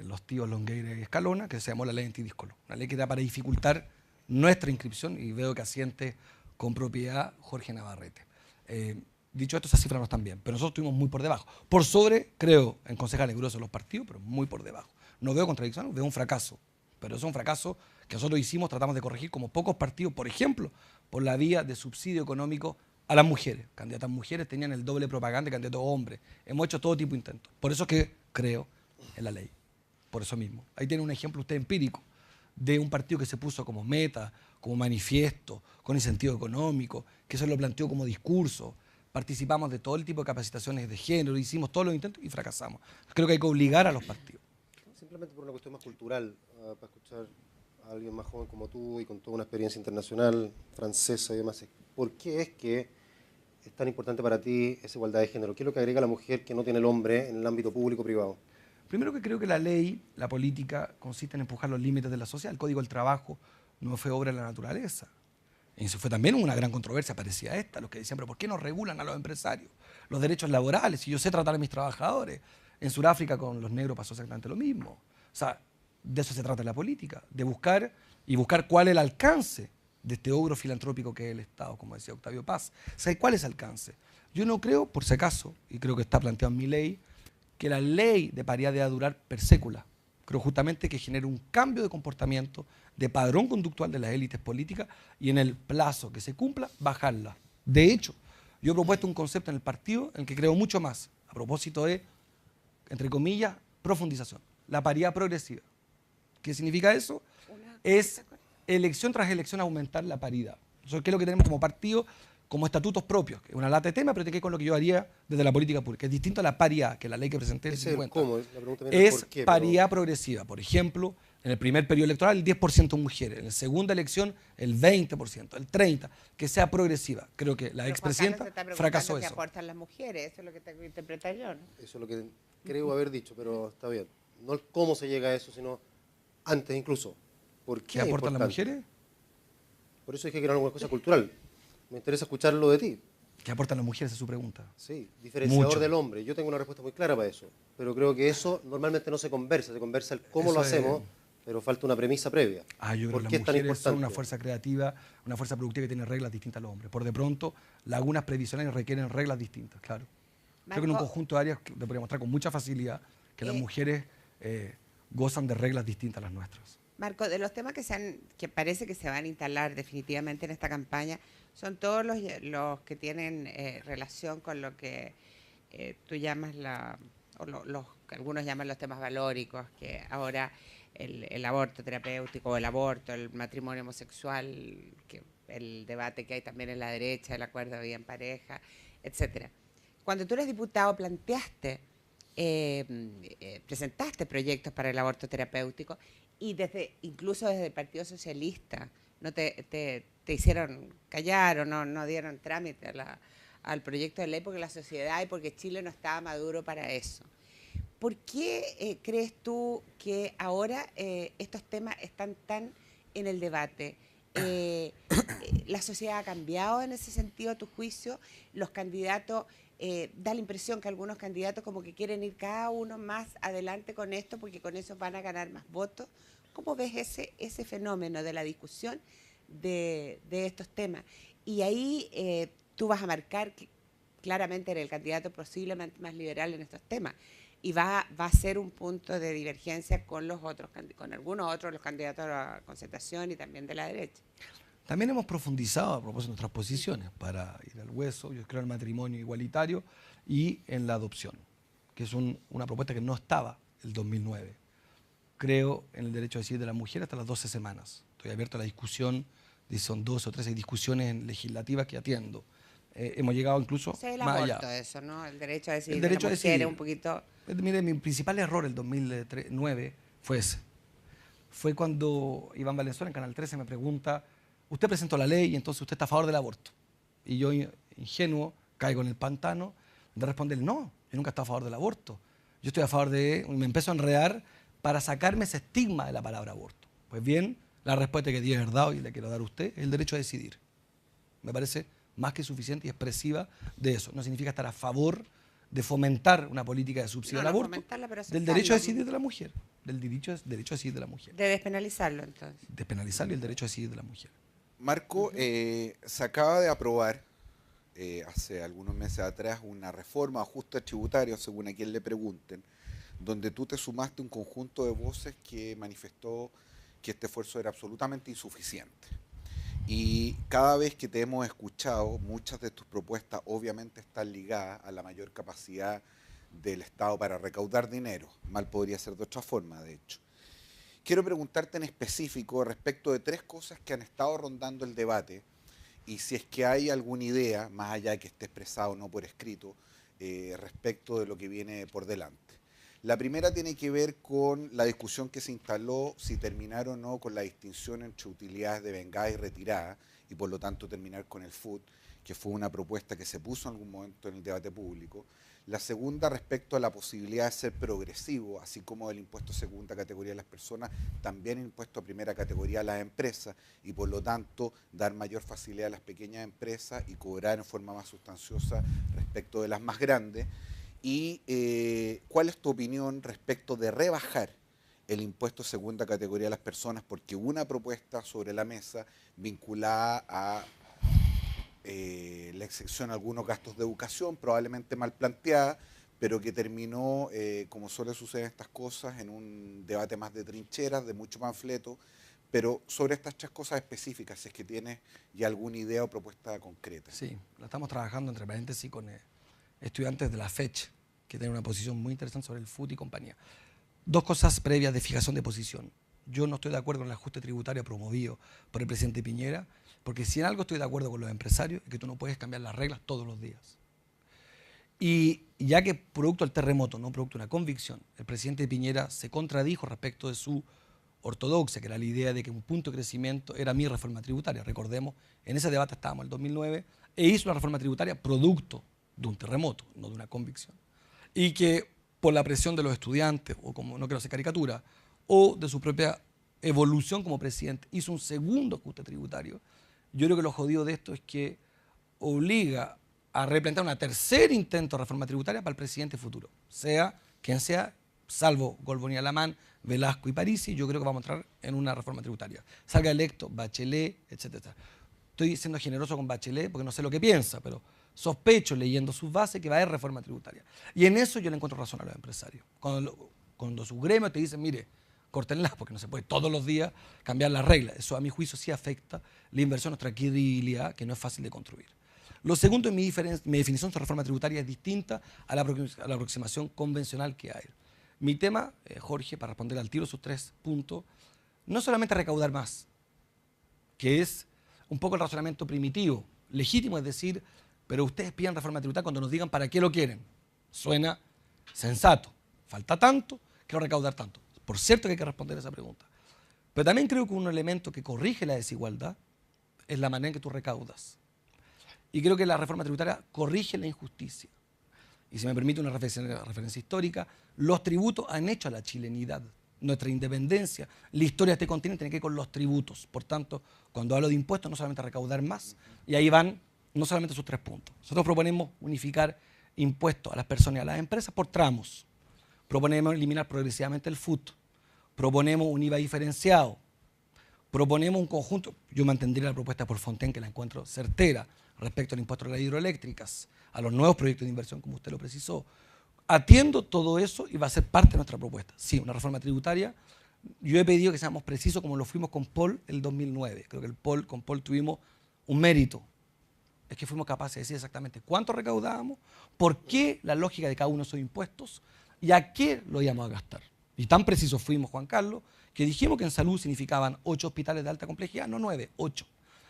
[SPEAKER 2] los tíos Longueira y Escalona, que se llamó la ley antidíscolo. Una ley que da para dificultar nuestra inscripción, y veo que asiente con propiedad Jorge Navarrete. Dicho esto, esas cifras no están bien, pero nosotros estuvimos muy por debajo. Por sobre, creo, en concejales gruesos de los partidos, pero muy por debajo. No veo contradicción, veo un fracaso. Pero eso es un fracaso que nosotros hicimos, tratamos de corregir como pocos partidos, por ejemplo, por la vía de subsidio económico a las mujeres. Candidatas mujeres tenían el doble propaganda de candidatos hombres. Hemos hecho todo tipo de intentos. Por eso es que creo en la ley. Por eso mismo. Ahí tiene un ejemplo usted empírico de un partido que se puso como meta, como manifiesto, con incentivo económico, que se lo planteó como discurso. Participamos de todo el tipo de capacitaciones de género, hicimos todos los intentos y fracasamos. Creo que hay que obligar a los partidos.
[SPEAKER 4] Simplemente por una cuestión más cultural, para escuchar a alguien más joven como tú y con toda una experiencia internacional, francesa y demás. ¿Por qué es que es tan importante para ti esa igualdad de género? ¿Qué es lo que agrega la mujer que no tiene el hombre en el ámbito público-privado?
[SPEAKER 2] Primero que creo que la ley, la política, consiste en empujar los límites de la sociedad. El Código del Trabajo no fue obra de la naturaleza. Y eso fue también una gran controversia, parecía esta, los que decían, pero ¿por qué no regulan a los empresarios los derechos laborales? Si yo sé tratar a mis trabajadores. En Sudáfrica con los negros pasó exactamente lo mismo. O sea, de eso se trata la política, de buscar cuál es el alcance de este ogro filantrópico que es el Estado, como decía Octavio Paz. O sea, ¿cuál es el alcance? Yo no creo, por si acaso, y creo que está planteado en mi ley, que la ley de paridad deba durar per sécula. Creo justamente que genere un cambio de comportamiento, de padrón conductual de las élites políticas y en el plazo que se cumpla, bajarla. De hecho, yo he propuesto un concepto en el partido en el que creo mucho más, a propósito de, entre comillas, profundización. La paridad progresiva. ¿Qué significa eso? Es elección tras elección aumentar la paridad. Eso es lo que tenemos como partido, como estatutos propios, que es una lata de tema, pero tiene que ver con lo que yo haría desde la política pública. Es distinto a la paridad, que es la ley que presenté en el 50.
[SPEAKER 4] ¿Cómo? La pregunta viene
[SPEAKER 2] Es
[SPEAKER 4] por qué,
[SPEAKER 2] paridad progresiva. Por ejemplo, en el primer periodo electoral el 10% mujeres, en la segunda elección el 20%, el 30%, que sea progresiva. Creo que la expresidenta fracasó eso.
[SPEAKER 1] ¿Qué aportan las mujeres? Eso es lo que tengo que interpretar yo, ¿no?
[SPEAKER 4] Eso es lo que creo haber dicho, pero está bien. No el cómo se llega a eso, sino antes incluso. ¿Por qué
[SPEAKER 2] ¿Qué aportan las
[SPEAKER 4] importante?
[SPEAKER 2] mujeres?
[SPEAKER 4] Por eso dije que era alguna cosa cultural. Me interesa escucharlo de ti.
[SPEAKER 2] ¿Qué aportan las mujeres? Es su pregunta.
[SPEAKER 4] Sí, diferenciador
[SPEAKER 2] Mucho.
[SPEAKER 4] del hombre. Yo tengo una respuesta muy clara para eso. Pero creo que eso normalmente no se conversa el cómo
[SPEAKER 2] Eso
[SPEAKER 4] lo hacemos,
[SPEAKER 2] es...
[SPEAKER 4] pero falta una premisa previa.
[SPEAKER 2] Yo creo
[SPEAKER 4] ¿Por
[SPEAKER 2] que
[SPEAKER 4] qué
[SPEAKER 2] las
[SPEAKER 4] es tan
[SPEAKER 2] mujeres
[SPEAKER 4] importante?
[SPEAKER 2] son una fuerza creativa, una fuerza productiva que tiene reglas distintas a los hombres. Por de pronto, lagunas previsionales requieren reglas distintas, claro. Creo que en un conjunto de áreas te podría mostrar con mucha facilidad que las mujeres gozan de reglas distintas a las nuestras.
[SPEAKER 1] Marco, de los temas que parece que se van a instalar definitivamente en esta campaña, son todos los que tienen relación con lo que tú llamas que algunos llaman los temas valóricos, que ahora el aborto terapéutico, el aborto, el matrimonio homosexual, que el debate que hay también en la derecha, el acuerdo de vida en pareja, etcétera. Cuando tú eres diputado planteaste, presentaste proyectos para el aborto terapéutico y incluso desde el Partido Socialista no te hicieron callar o no dieron trámite al proyecto de ley porque la sociedad y porque Chile no estaba maduro para eso. ¿Por qué crees tú que ahora estos temas están tan en el debate? ¿La sociedad ha cambiado en ese sentido, a tu juicio? Los candidatos, da la impresión que algunos candidatos como que quieren ir cada uno más adelante con esto porque con eso van a ganar más votos. ¿Cómo ves ese fenómeno de la discusión de estos temas? Y ahí tú vas a marcar que claramente eres el candidato posiblemente más liberal en estos temas. Y va a ser un punto de divergencia con algunos otros, los candidatos a la concertación y también de la derecha.
[SPEAKER 2] También hemos profundizado a propósito de nuestras posiciones para ir al hueso. Yo creo en el matrimonio igualitario y en la adopción, que es una propuesta que no estaba el 2009. Creo en el derecho a decidir de la mujer hasta las 12 semanas. Estoy abierto a la discusión, son 2 o 3 discusiones legislativas que atiendo. Hemos llegado incluso
[SPEAKER 1] O sea, el
[SPEAKER 2] más
[SPEAKER 1] aborto,
[SPEAKER 2] allá.
[SPEAKER 1] eso, ¿no? El derecho a decidir
[SPEAKER 2] El
[SPEAKER 1] de
[SPEAKER 2] derecho
[SPEAKER 1] la
[SPEAKER 2] a
[SPEAKER 1] mujer
[SPEAKER 2] decidir.
[SPEAKER 1] un poquito...
[SPEAKER 2] Mire, mi principal error el 2009 fue ese. Fue cuando Iván Valenzuela en Canal 13 me pregunta, usted presentó la ley y entonces usted está a favor del aborto. Y yo, ingenuo, caigo en el pantano de responder, no, yo nunca he estado a favor del aborto. Yo estoy a favor me empiezo a enredar para sacarme ese estigma de la palabra aborto. Pues bien, la respuesta que di es verdad y le quiero dar a usted, es el derecho a decidir. Me parece más que suficiente y expresiva de eso. No significa estar a favor de fomentar una política de subsidio al aborto, del derecho a decidir de la mujer, del derecho a decidir de la mujer.
[SPEAKER 1] De despenalizarlo, entonces.
[SPEAKER 2] Despenalizarlo y el derecho a decidir de la mujer.
[SPEAKER 3] Marco, se acaba de aprobar hace algunos meses atrás una reforma, ajuste tributario, según a quien le pregunten, donde tú te sumaste un conjunto de voces que manifestó que este esfuerzo era absolutamente insuficiente. Y cada vez que te hemos escuchado, muchas de tus propuestas obviamente están ligadas a la mayor capacidad del Estado para recaudar dinero. Mal podría ser de otra forma, de hecho. Quiero preguntarte en específico respecto de 3 cosas que han estado rondando el debate y si es que hay alguna idea, más allá de que esté expresado o no por escrito, respecto de lo que viene por delante. La primera tiene que ver con la discusión que se instaló si terminar o no con la distinción entre utilidades de vengada y retirada y por lo tanto terminar con el FUT, que fue una propuesta que se puso en algún momento en el debate público. La segunda respecto a la posibilidad de ser progresivo, así como del impuesto a segunda categoría a las personas, también impuesto a primera categoría a las empresas y por lo tanto dar mayor facilidad a las pequeñas empresas y cobrar en forma más sustanciosa respecto de las más grandes. Y ¿cuál es tu opinión respecto de rebajar el impuesto a segunda categoría a las personas? Porque hubo una propuesta sobre la mesa vinculada a la excepción a algunos gastos de educación, probablemente mal planteada, pero que terminó, como suele suceder en estas cosas, en un debate más de trincheras, de mucho panfleto, pero sobre estas 3 cosas específicas, si es que tienes ya alguna idea o propuesta concreta.
[SPEAKER 2] Sí, la estamos trabajando entre paréntesis con estudiantes de la FECH, que tienen una posición muy interesante sobre el FUT y compañía. 2 cosas previas de fijación de posición. Yo no estoy de acuerdo con el ajuste tributario promovido por el presidente Piñera, porque si en algo estoy de acuerdo con los empresarios es que tú no puedes cambiar las reglas todos los días. Y ya que producto del terremoto, no producto de una convicción, el presidente Piñera se contradijo respecto de su ortodoxia, que era la idea de que un punto de crecimiento era mi reforma tributaria. Recordemos, en ese debate estábamos en el 2009, e hizo una reforma tributaria producto de un terremoto, no de una convicción. Y que por la presión de los estudiantes, o como no quiero hacer caricatura, o de su propia evolución como presidente, hizo un segundo ajuste tributario. Yo creo que lo jodido de esto es que obliga a replantear un tercer intento de reforma tributaria para el presidente futuro, sea quien sea, salvo Golboni Alamán, Velasco y Parisi, yo creo que vamos a entrar en una reforma tributaria. Salga electo Bachelet, etcétera. Estoy siendo generoso con Bachelet porque no sé lo que piensa, pero sospecho, leyendo sus bases, que va a haber reforma tributaria. Y en eso yo le encuentro razón a los empresarios. Cuando su gremio te dice, mire, córtenla, porque no se puede todos los días cambiar las reglas. Eso a mi juicio sí afecta la inversión, nuestra credibilidad, que no es fácil de construir. Lo segundo, mi definición sobre reforma tributaria es distinta a la aproximación convencional que hay. Mi tema, Jorge, para responder al tiro sus 3 puntos, no solamente recaudar más, que es un poco el razonamiento primitivo, legítimo, es decir, pero ustedes piden reforma tributaria cuando nos digan para qué lo quieren. Suena sensato. Falta tanto, quiero recaudar tanto. Por cierto que hay que responder a esa pregunta. Pero también creo que un elemento que corrige la desigualdad es la manera en que tú recaudas. Y creo que la reforma tributaria corrige la injusticia. Y si me permite una referencia histórica, los tributos han hecho a la chilenidad, nuestra independencia, la historia de este continente tiene que ver con los tributos. Por tanto, cuando hablo de impuestos, no solamente recaudar más, y ahí van no solamente sus 3 puntos. Nosotros proponemos unificar impuestos a las personas y a las empresas por tramos. Proponemos eliminar progresivamente el FUT. Proponemos un IVA diferenciado. Proponemos un conjunto, yo mantendría la propuesta por Fontaine, que la encuentro certera, respecto al impuesto a las hidroeléctricas, a los nuevos proyectos de inversión, como usted lo precisó. Atiendo todo eso y va a ser parte de nuestra propuesta. Sí, una reforma tributaria. Yo he pedido que seamos precisos como lo fuimos con Paul el 2009. Creo que con Paul tuvimos un mérito. Es que fuimos capaces de decir exactamente cuánto recaudábamos, por qué la lógica de cada uno de esos impuestos y a qué lo íbamos a gastar. Y tan precisos fuimos, Juan Carlos, que dijimos que en salud significaban 8 hospitales de alta complejidad, no 9, 8.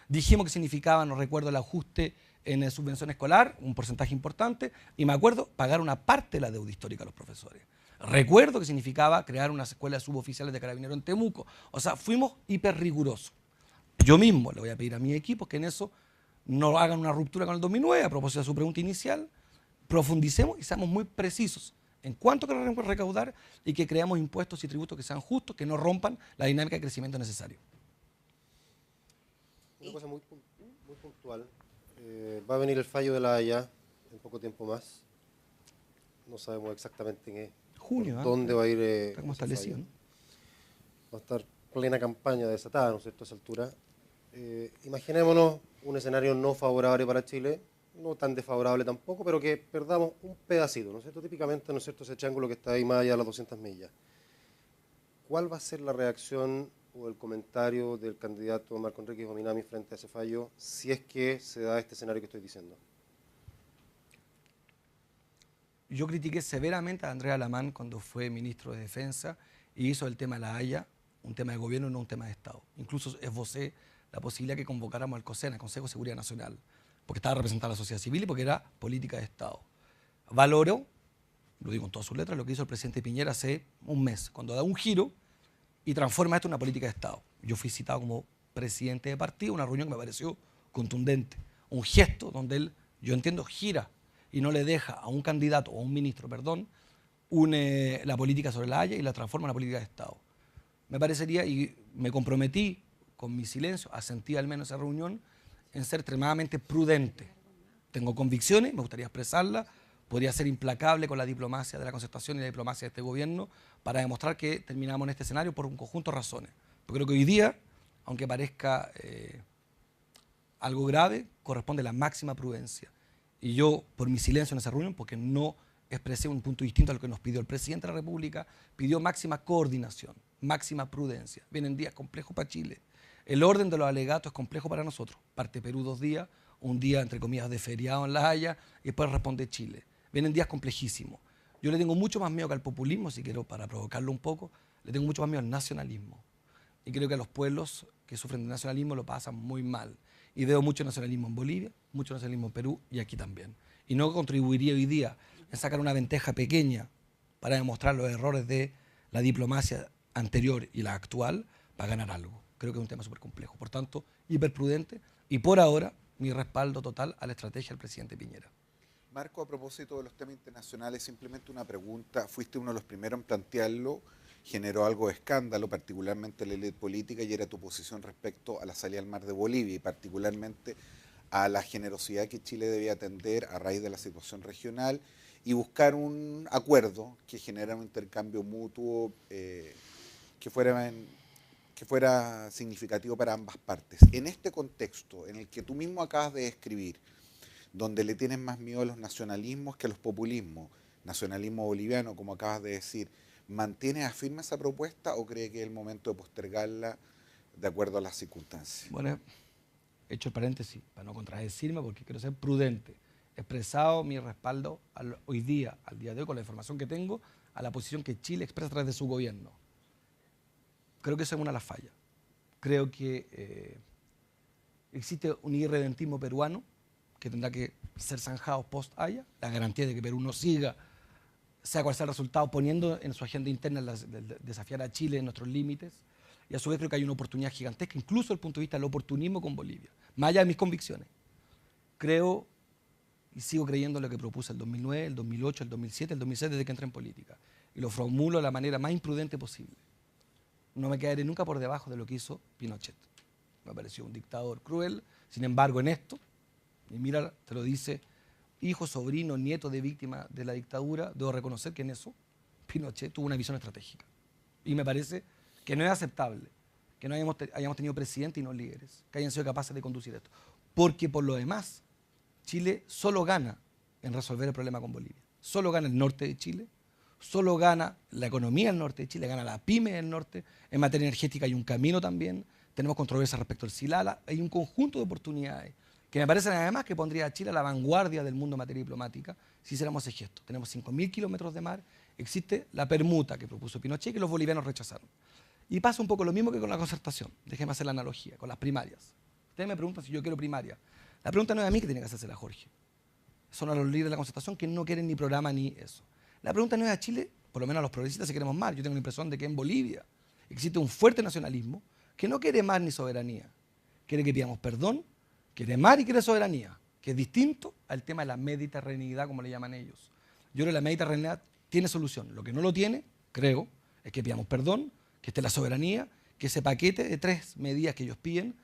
[SPEAKER 2] Dijimos que significaba, no recuerdo, el ajuste en subvención escolar, un porcentaje importante, y me acuerdo pagar una parte de la deuda histórica a los profesores. Recuerdo que significaba crear unas escuelas suboficiales de carabineros en Temuco. O sea, fuimos hiper rigurosos. Yo mismo le voy a pedir a mi equipo que en eso no hagan una ruptura con el 2009, a propósito de su pregunta inicial, profundicemos y seamos muy precisos en cuánto queremos recaudar y que creamos impuestos y tributos que sean justos, que no rompan la dinámica de crecimiento necesario.
[SPEAKER 4] Una cosa muy puntual. Va a venir el fallo de la Haya en poco tiempo más. No sabemos exactamente en
[SPEAKER 2] junio,
[SPEAKER 4] dónde va a ir.
[SPEAKER 2] Está como establecido, ¿no?
[SPEAKER 4] Va a estar plena campaña desatada, ¿no es cierto?, a esa altura. Imaginémonos un escenario no favorable para Chile, no tan desfavorable tampoco, pero que perdamos un pedacito, ¿no es cierto? Típicamente, ¿no es cierto?, ese triángulo que está ahí más allá de las 200 millas. ¿Cuál va a ser la reacción o el comentario del candidato Marco Enrique Jominami frente a ese fallo, si es que se da este escenario que estoy diciendo?
[SPEAKER 2] yo critiqué severamente a Andrea Lamán cuando fue ministro de Defensa y hizo el tema de la Haya un tema de gobierno y no un tema de Estado. Incluso esbocé la posibilidad que convocáramos al COSENA, el Consejo de Seguridad Nacional, porque estaba representada la sociedad civil y porque era política de Estado. Valoro, lo digo en todas sus letras, lo que hizo el presidente Piñera hace un mes, cuando da un giro y transforma esto en una política de Estado. Yo fui citado como presidente de partido, una reunión que me pareció contundente, un gesto donde él, yo entiendo, gira y no le deja a un candidato o a un ministro, perdón, une la política sobre la Haya y la transforma en una política de Estado. Me parecería, y me comprometí con mi silencio, asentí al menos a esa reunión, en ser extremadamente prudente. Tengo convicciones, me gustaría expresarlas, podría ser implacable con la diplomacia de la concertación y la diplomacia de este gobierno para demostrar que terminamos en este escenario por un conjunto de razones. Porque creo que hoy día, aunque parezca algo grave, corresponde la máxima prudencia. Y yo, por mi silencio en esa reunión, porque no expresé un punto distinto a lo que nos pidió el presidente de la República, pidió máxima coordinación, máxima prudencia. Vienen días complejos para Chile. El orden de los alegatos es complejo para nosotros. Parte Perú 2 días, un día, entre comillas, de feriado en La Haya, y después responde Chile. Vienen días complejísimos. Yo le tengo mucho más miedo que al populismo, si quiero, para provocarlo un poco, le tengo mucho más miedo al nacionalismo. Y creo que a los pueblos que sufren de nacionalismo lo pasan muy mal. Y veo mucho nacionalismo en Bolivia, mucho nacionalismo en Perú y aquí también. Y no contribuiría hoy día en sacar una ventaja pequeña para demostrar los errores de la diplomacia anterior y la actual para ganar algo. Creo que es un tema súper complejo. Por tanto, hiperprudente y por ahora mi respaldo total a la estrategia del presidente Piñera.
[SPEAKER 3] Marco, a propósito de los temas internacionales, simplemente una pregunta. Fuiste uno de los primeros en plantearlo, generó algo de escándalo, particularmente en la élite política, y era tu posición respecto a la salida al mar de Bolivia y particularmente a la generosidad que Chile debía atender a raíz de la situación regional y buscar un acuerdo que generara un intercambio mutuo que fuera significativo para ambas partes. En este contexto, en el que tú mismo acabas de describir, donde le tienes más miedo a los nacionalismos que a los populismos, nacionalismo boliviano, como acabas de decir, ¿mantienes firme esa propuesta o cree que es el momento de postergarla de acuerdo a las circunstancias?
[SPEAKER 2] Bueno, he hecho el paréntesis para no contradecirme porque quiero ser prudente. He expresado mi respaldo hoy día, al día de hoy, con la información que tengo, a la posición que Chile expresa a través de su gobierno. Creo que esa es una de las fallas. Creo que existe un irredentismo peruano que tendrá que ser zanjado post-Haya, la garantía de que Perú no siga, sea cual sea el resultado, poniendo en su agenda interna desafiar a Chile en nuestros límites. Y a su vez creo que hay una oportunidad gigantesca, incluso desde el punto de vista del oportunismo con Bolivia, más allá de mis convicciones. Creo y sigo creyendo en lo que propuse el 2009, el 2008, el 2007, el 2006, desde que entré en política. Y lo formulo de la manera más imprudente posible. No me quedaré nunca por debajo de lo que hizo Pinochet. Me pareció un dictador cruel. Sin embargo, en esto, y mira, te lo dice hijo, sobrino, nieto de víctima de la dictadura, debo reconocer que en eso Pinochet tuvo una visión estratégica. Y me parece que no es aceptable que no hayamos tenido presidentes y no líderes que hayan sido capaces de conducir esto. Porque por lo demás, Chile solo gana en resolver el problema con Bolivia. Solo gana el norte de Chile, solo gana la economía del norte de Chile, gana la pyme del norte. En materia energética hay un camino también. Tenemos controversia respecto al Silala. Hay un conjunto de oportunidades que me parecen además que pondría a Chile a la vanguardia del mundo en materia diplomática si hiciéramos ese gesto. Tenemos 5.000 kilómetros de mar. Existe la permuta que propuso Pinochet que los bolivianos rechazaron. Y pasa un poco lo mismo que con la concertación. Déjeme hacer la analogía, con las primarias. Ustedes me preguntan si yo quiero primaria. La pregunta no es a mí que tiene que hacérsela a Jorge. Son a los líderes de la concertación que no quieren ni programa ni eso. La pregunta no es a Chile, por lo menos a los progresistas si queremos más. Yo tengo la impresión de que en Bolivia existe un fuerte nacionalismo que no quiere más ni soberanía. Quiere que pidamos perdón, quiere mar y quiere soberanía, que es distinto al tema de la mediterraneidad, como le llaman ellos. Yo creo que la mediterraneidad tiene solución. Lo que no lo tiene, creo, es que pidamos perdón, que esté la soberanía, que ese paquete de 3 medidas que ellos piden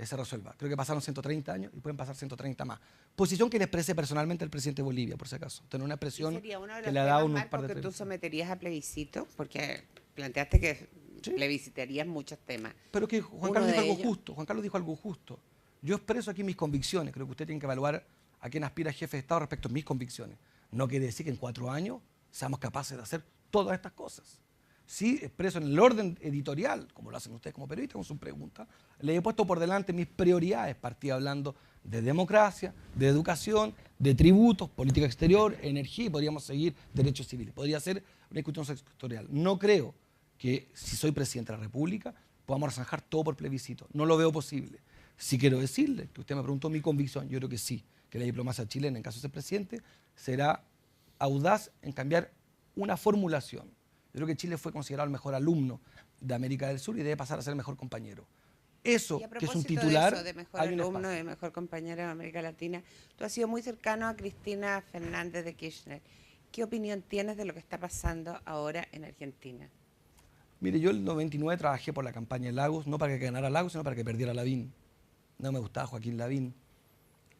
[SPEAKER 2] se resuelva. Creo que pasaron 130 años y pueden pasar 130 más. Posición que le expresé personalmente al presidente de Bolivia, por si acaso. Tener una expresión que le ha dado unos par de
[SPEAKER 1] que tú
[SPEAKER 2] temas.
[SPEAKER 1] someterías a plebiscito, porque planteaste que
[SPEAKER 2] Sí.
[SPEAKER 1] plebiscitarías muchos temas.
[SPEAKER 2] Pero que Juan
[SPEAKER 1] Uno
[SPEAKER 2] Carlos dijo
[SPEAKER 1] de
[SPEAKER 2] algo
[SPEAKER 1] ellos.
[SPEAKER 2] justo. Juan Carlos dijo algo justo. Yo expreso aquí mis convicciones. Creo que usted tiene que evaluar a quién aspira jefe de Estado respecto a mis convicciones. No quiere decir que en 4 años seamos capaces de hacer todas estas cosas. Sí expreso en el orden editorial, como lo hacen ustedes como periodistas con sus preguntas, le he puesto por delante mis prioridades. Partí hablando de democracia, de educación, de tributos, política exterior, energía y podríamos seguir derechos civiles. Podría ser una discusión sectorial. No creo que si soy presidente de la República podamos zanjar todo por plebiscito. No lo veo posible. Sí quiero decirle, que usted me preguntó mi convicción, yo creo que sí, que la diplomacia chilena, en caso de ser presidente, será audaz en cambiar una formulación. Yo creo que Chile fue considerado el mejor alumno de América del Sur y debe pasar a ser el mejor compañero. Eso, que es un titular,
[SPEAKER 1] de eso, de mejor
[SPEAKER 2] hay un
[SPEAKER 1] alumno,
[SPEAKER 2] espacio.
[SPEAKER 1] de mejor compañero de América Latina, tú has sido muy cercano a Cristina Fernández de Kirchner. ¿Qué opinión tienes de lo que está pasando ahora en Argentina?
[SPEAKER 2] Mire, yo en el 99 trabajé por la campaña de Lagos, no para que ganara Lagos, sino para que perdiera Lavín. No me gustaba Joaquín Lavín.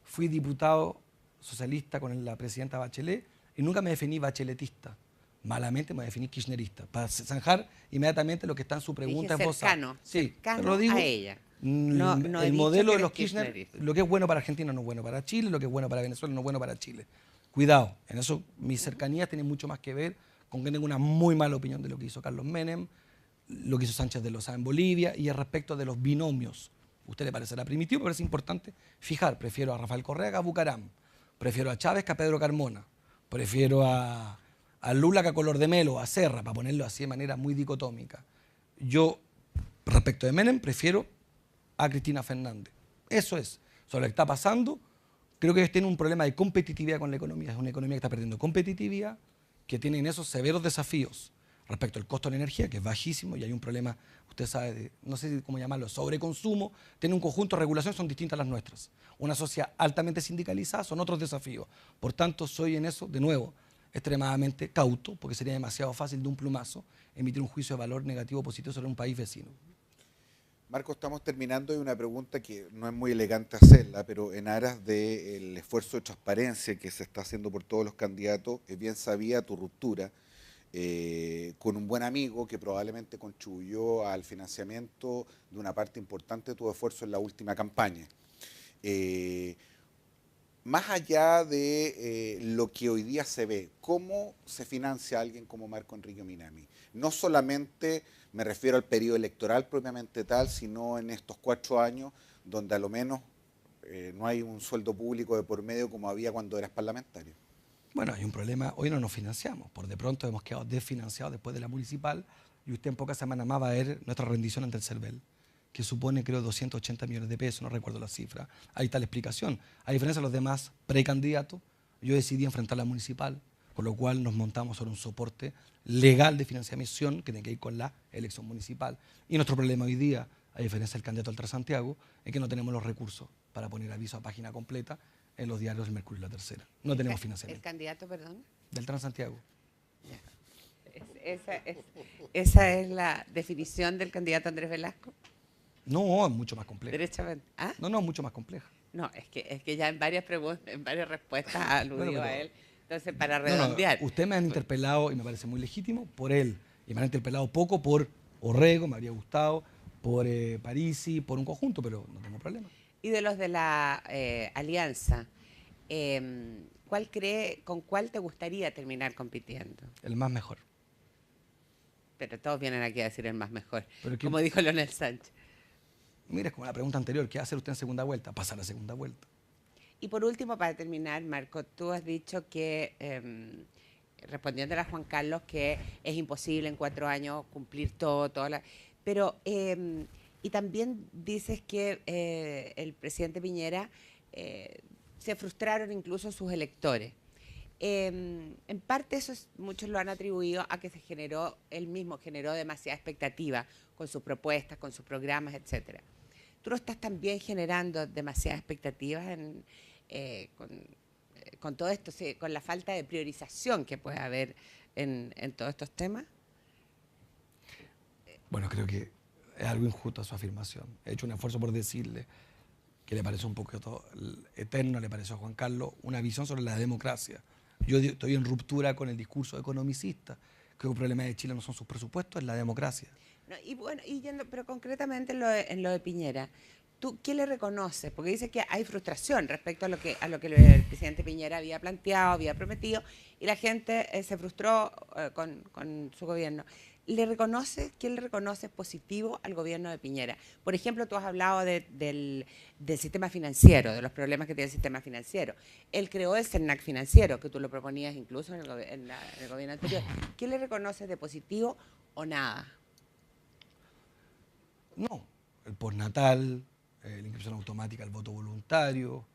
[SPEAKER 2] Fui diputado socialista con la presidenta Bachelet y nunca me definí bacheletista. Malamente me definí kirchnerista. Para zanjar inmediatamente lo que está en su pregunta.
[SPEAKER 1] Dije cercano,
[SPEAKER 2] Sí,
[SPEAKER 1] cercano
[SPEAKER 2] pero lo digo,
[SPEAKER 1] a ella. No he
[SPEAKER 2] el
[SPEAKER 1] dicho
[SPEAKER 2] modelo
[SPEAKER 1] que
[SPEAKER 2] de los
[SPEAKER 1] eres
[SPEAKER 2] Kirchner,
[SPEAKER 1] kirchnerista.
[SPEAKER 2] lo que es bueno para Argentina no es bueno para Chile, lo que es bueno para Venezuela no es bueno para Chile. Cuidado, en eso mis cercanías tienen mucho más que ver con que tengo una muy mala opinión de lo que hizo Carlos Menem, lo que hizo Sánchez de Lozada en Bolivia y al respecto de los binomios. A usted le parecerá primitivo, pero es importante fijar. Prefiero a Rafael Correa que a Bucaram. Prefiero a Chávez que a Pedro Carmona. Prefiero a Lula que a Color de Melo, a Serra, para ponerlo así de manera muy dicotómica. Yo, respecto de Menem, prefiero a Cristina Fernández. Eso es. Sobre lo que está pasando, creo que ellos tienen un problema de competitividad con la economía. Es una economía que está perdiendo competitividad, que tienen esos severos desafíos respecto al costo de la energía, que es bajísimo, y hay un problema, usted sabe, no sé cómo llamarlo, sobreconsumo, tiene un conjunto de regulaciones, son distintas a las nuestras. Una sociedad altamente sindicalizada, son otros desafíos. Por tanto, soy en eso, de nuevo, extremadamente cauto, porque sería demasiado fácil de un plumazo emitir un juicio de valor negativo o positivo sobre un país vecino.
[SPEAKER 3] Marco, estamos terminando y una pregunta que no es muy elegante hacerla, pero en aras del esfuerzo de transparencia que se está haciendo por todos los candidatos, es bien sabida tu ruptura con un buen amigo que probablemente contribuyó al financiamiento de una parte importante de tu esfuerzo en la última campaña. Más allá de lo que hoy día se ve, ¿cómo se financia a alguien como Marco Enrique Minami? No solamente me refiero al periodo electoral propiamente tal, sino en estos 4 años donde a lo menos no hay un sueldo público de por medio como había cuando eras parlamentario.
[SPEAKER 2] Bueno, hay un problema, hoy no nos financiamos, por de pronto hemos quedado desfinanciados después de la municipal y usted en pocas semanas más va a ver nuestra rendición ante el CERVEL, que supone creo 280 millones de pesos, no recuerdo la cifra. Ahí está la explicación. A diferencia de los demás precandidatos, yo decidí enfrentar la municipal, con lo cual nos montamos sobre un soporte legal de financiación que tiene que ir con la elección municipal. Y nuestro problema hoy día, a diferencia del candidato al Transantiago, es que no tenemos los recursos para poner aviso a página completa en los diarios El Mercurio y La Tercera. No tenemos financiamiento.
[SPEAKER 1] ¿El candidato, perdón?
[SPEAKER 2] Del Transantiago.
[SPEAKER 1] Esa es la definición del candidato Andrés Velasco.
[SPEAKER 2] No, es mucho más compleja.
[SPEAKER 1] Derechamente. ¿Ah?
[SPEAKER 2] No, mucho más compleja.
[SPEAKER 1] No, es que ya en varias preguntas, en varias respuestas aludió
[SPEAKER 2] Bueno,
[SPEAKER 1] a él. Entonces, para
[SPEAKER 2] No,
[SPEAKER 1] redondear.
[SPEAKER 2] usted me han interpelado, y me parece muy legítimo, por él. Y me han interpelado poco por Orrego, me habría gustado, por Parisi, por un conjunto, pero no tengo problema.
[SPEAKER 1] Y de los de la alianza, ¿con cuál te gustaría terminar compitiendo?
[SPEAKER 2] El más mejor.
[SPEAKER 1] Pero todos vienen aquí a decir el más mejor,
[SPEAKER 2] Pero
[SPEAKER 1] como dijo Leonel Sánchez.
[SPEAKER 2] Mira, es como la pregunta anterior, ¿qué hace usted en segunda vuelta? Pasar a segunda vuelta.
[SPEAKER 1] Y por último, para terminar, Marco, tú has dicho que, respondiendo a Juan Carlos, que es imposible en 4 años cumplir todo, pero, y también dices que el presidente Piñera se frustraron incluso sus electores. En parte muchos lo han atribuido a que él mismo generó demasiada expectativa con sus propuestas, con sus programas, etcétera. ¿Tú no estás también generando demasiadas expectativas con todo esto, con la falta de priorización que puede haber en todos estos temas?
[SPEAKER 2] Bueno, creo que es algo injusto su afirmación. He hecho un esfuerzo por decirle que le parece un poco eterno, le pareció a Juan Carlos, una visión sobre la democracia. Yo estoy en ruptura con el discurso economicista. Creo que el problema de Chile no son sus presupuestos, es la democracia.
[SPEAKER 1] No, y bueno, pero concretamente en lo de Piñera, ¿tú qué le reconoces? Porque dice que hay frustración respecto a lo que el presidente Piñera había planteado, había prometido, y la gente se frustró con su gobierno. ¿Quién le reconoce positivo al gobierno de Piñera? Por ejemplo, tú has hablado del sistema financiero, de los problemas que tiene el sistema financiero. Él creó el CERNAC financiero, que tú lo proponías incluso en el gobierno anterior. ¿Quién le reconoce de positivo o nada?
[SPEAKER 2] No, el postnatal, la inscripción automática, el voto voluntario,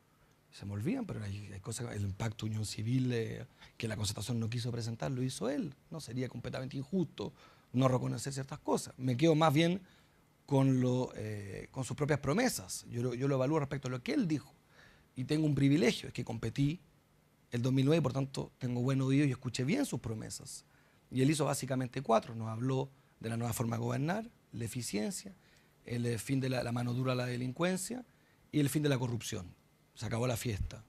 [SPEAKER 2] se me olvidan, pero hay cosas, el impacto unión civil que la Concertación no quiso presentar, lo hizo él. No sería completamente injusto no reconocer ciertas cosas. Me quedo más bien con sus propias promesas. Yo lo evalúo respecto a lo que él dijo. Y tengo un privilegio, es que competí el 2009 y por tanto tengo buen oído y escuché bien sus promesas. Y él hizo básicamente 4. Nos habló de la nueva forma de gobernar, la eficiencia, el fin de la mano dura a la delincuencia y el fin de la corrupción. Se acabó la fiesta.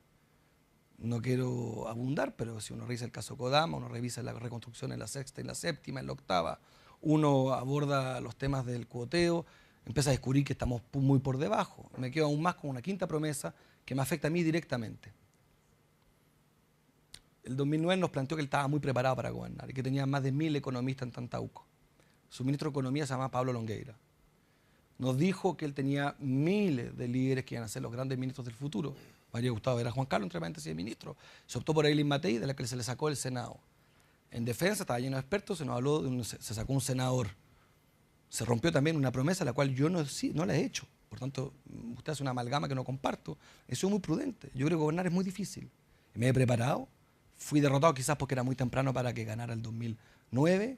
[SPEAKER 2] No quiero abundar, pero si uno revisa el caso Kodama, uno revisa la reconstrucción en la sexta y la séptima, en la octava, uno aborda los temas del cuoteo, empieza a descubrir que estamos muy por debajo. Me quedo aún más con una quinta promesa que me afecta a mí directamente. El 2009 nos planteó que él estaba muy preparado para gobernar y que tenía más de 1000 economistas en Tantauco. Su ministro de Economía se llama Pablo Longueira. Nos dijo que él tenía miles de líderes que iban a ser los grandes ministros del futuro. María Gustavo era Juan Carlos, entre paréntesis, de ministro. Se optó por Eileen Matei, de la que se le sacó el Senado. En defensa estaba lleno de expertos, se nos habló se sacó un senador. Se rompió también una promesa, la cual yo no la he hecho. Por tanto, usted hace una amalgama que no comparto. Eso es muy prudente. Yo creo que gobernar es muy difícil. Me he preparado, fui derrotado quizás porque era muy temprano para que ganara el 2009.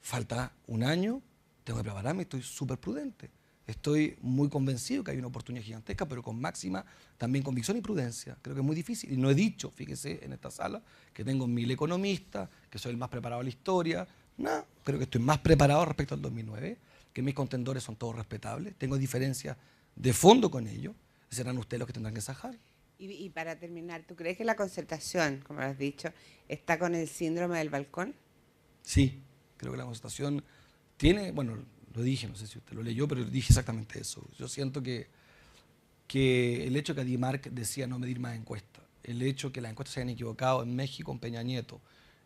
[SPEAKER 2] Falta un año, tengo que prepararme, estoy súper prudente. Estoy muy convencido que hay una oportunidad gigantesca, pero con máxima también convicción y prudencia. Creo que es muy difícil. Y no he dicho, fíjese, en esta sala, que tengo 1000 economistas, que soy el más preparado de la historia. No, creo que estoy más preparado respecto al 2009, que mis contendores son todos respetables. Tengo diferencias de fondo con ellos. Serán ustedes los que tendrán que sajar.
[SPEAKER 1] Y para terminar, ¿tú crees que la Concertación, como lo has dicho, está con el síndrome del balcón?
[SPEAKER 2] Sí, creo que la Concertación tiene, bueno, lo dije, no sé si usted lo leyó, pero dije exactamente eso. Yo siento que el hecho que Adimark decía no medir más encuestas, el hecho que las encuestas se hayan equivocado en México con Peña Nieto,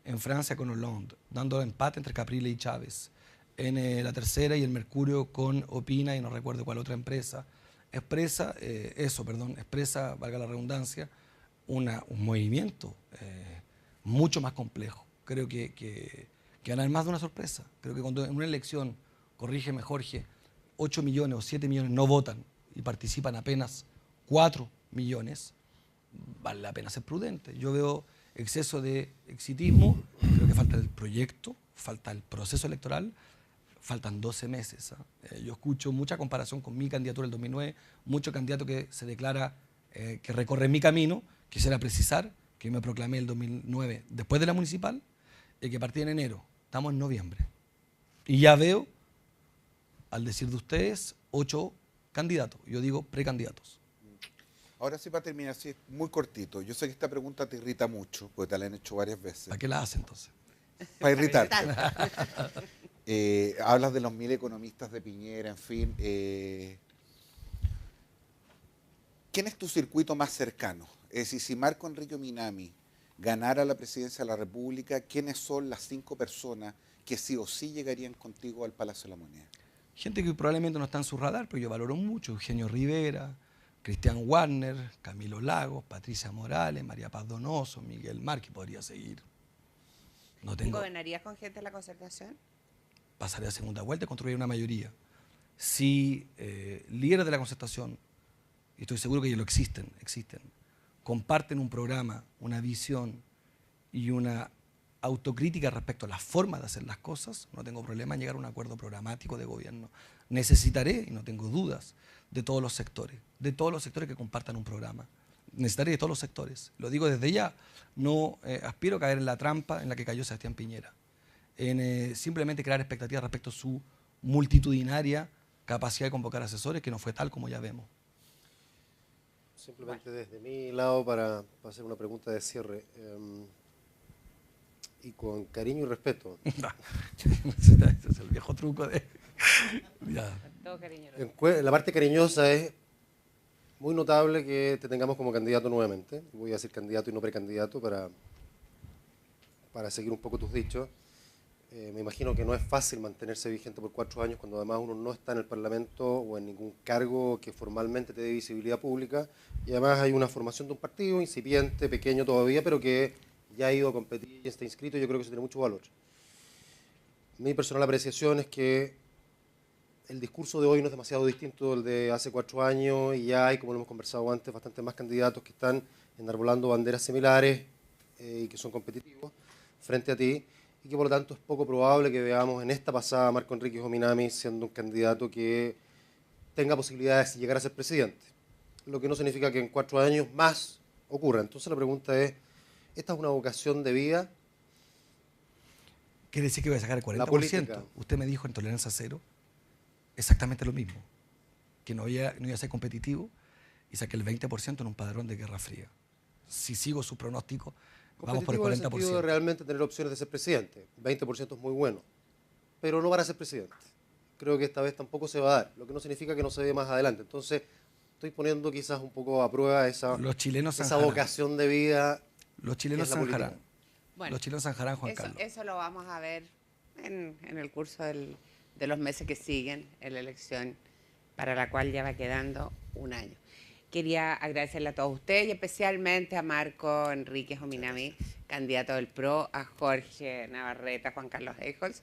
[SPEAKER 2] en Francia con Hollande, dando empate entre Capriles y Chávez, en la tercera y el Mercurio con Opina y no recuerdo cuál otra empresa, expresa, valga la redundancia, un movimiento mucho más complejo. Creo que van a haber más de una sorpresa. Creo que cuando en una elección, corrígeme Jorge, 8 millones o 7 millones no votan y participan apenas 4 millones, vale la pena ser prudente. Yo veo exceso de exitismo, creo que falta el proyecto, falta el proceso electoral, faltan 12 meses. Yo escucho mucha comparación con mi candidatura del 2009, mucho candidato que se declara que recorre mi camino. Quisiera precisar que me proclamé el 2009 después de la municipal y que partí en enero. Estamos en noviembre. Y ya veo, al decir de ustedes, 8 candidatos. Yo digo precandidatos.
[SPEAKER 3] Ahora sí, para terminar, sí, muy cortito. Yo sé que esta pregunta te irrita mucho, porque te la han hecho varias veces.
[SPEAKER 2] ¿Para qué la hace entonces?
[SPEAKER 3] Para irritarte. Hablas de los 1000 economistas de Piñera, en fin. ¿Quién es tu circuito más cercano? Es decir, si Marco Enrique Minami ganara la presidencia de la República, ¿quiénes son las 5 personas que sí o sí llegarían contigo al Palacio de la Moneda?
[SPEAKER 2] Gente que probablemente no está en su radar, pero yo valoro mucho. Eugenio Rivera, Cristian Warner, Camilo Lagos, Patricia Morales, María Paz Donoso, Miguel Márquez, podría seguir. No tengo...
[SPEAKER 1] ¿Gobernarías con gente de la Concertación?
[SPEAKER 2] Pasaré a segunda vuelta y construir una mayoría. Si líderes de la Concertación, y estoy seguro que ellos lo existen, comparten un programa, una visión y una autocrítica respecto a la forma de hacer las cosas, no tengo problema en llegar a un acuerdo programático de gobierno. Necesitaré, y no tengo dudas, de todos los sectores que compartan un programa. Necesitaré de todos los sectores. Lo digo desde ya, no aspiro a caer en la trampa en la que cayó Sebastián Piñera, en simplemente crear expectativas respecto a su multitudinaria capacidad de convocar asesores, que no fue tal como ya vemos.
[SPEAKER 4] Simplemente desde mi lado para hacer una pregunta de cierre. Y con cariño y respeto.
[SPEAKER 2] Ese es el viejo truco de... Ya.
[SPEAKER 1] Todo cariño.
[SPEAKER 4] La parte cariñosa es muy notable que te tengamos como candidato nuevamente. Voy a decir candidato y no precandidato para seguir un poco tus dichos. Me imagino que no es fácil mantenerse vigente por 4 años cuando además uno no está en el Parlamento o en ningún cargo que formalmente te dé visibilidad pública, y además hay una formación de un partido incipiente, pequeño todavía, pero que ya ha ido a competir y está inscrito, y yo creo que eso tiene mucho valor. Mi personal apreciación es que el discurso de hoy no es demasiado distinto del de hace 4 años, y ya hay, como lo hemos conversado antes, bastantes más candidatos que están enarbolando banderas similares y que son competitivos frente a ti, y que por lo tanto es poco probable que veamos en esta pasada a Marco Enríquez Ominami siendo un candidato que tenga posibilidades de llegar a ser presidente, lo que no significa que en 4 años más ocurra. Entonces la pregunta es, ¿esta es una vocación de vida?
[SPEAKER 2] Quiere decir que voy a sacar el 40%.
[SPEAKER 4] La política.
[SPEAKER 2] Usted me dijo en Tolerancia Cero exactamente lo mismo, que no iba a ser competitivo, y saqué el 20% en un padrón de Guerra Fría. Si sigo su pronóstico, vamos por el 40%.
[SPEAKER 4] En el sentido de realmente tener opciones de ser presidente. 20% es muy bueno, pero no para ser presidente. Creo que esta vez tampoco se va a dar, lo que no significa que no se dé más adelante. Entonces, estoy poniendo quizás un poco a prueba esa vocación de vida.
[SPEAKER 2] Los chilenos zanjarán.
[SPEAKER 1] Bueno,
[SPEAKER 2] Los chilenos zanjarán, Juan Carlos.
[SPEAKER 1] Eso lo vamos a ver en el curso de los meses que siguen en la elección, para la cual ya va quedando un año. Quería agradecerle a todos ustedes y especialmente a Marco Enríquez Ominami, candidato del PRO, a Jorge Navarrete, a Juan Carlos Eijols,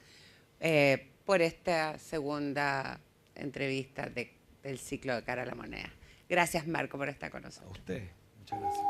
[SPEAKER 1] por esta segunda entrevista del ciclo de Cara a la Moneda. Gracias, Marco, por estar con nosotros.
[SPEAKER 2] A usted, muchas gracias.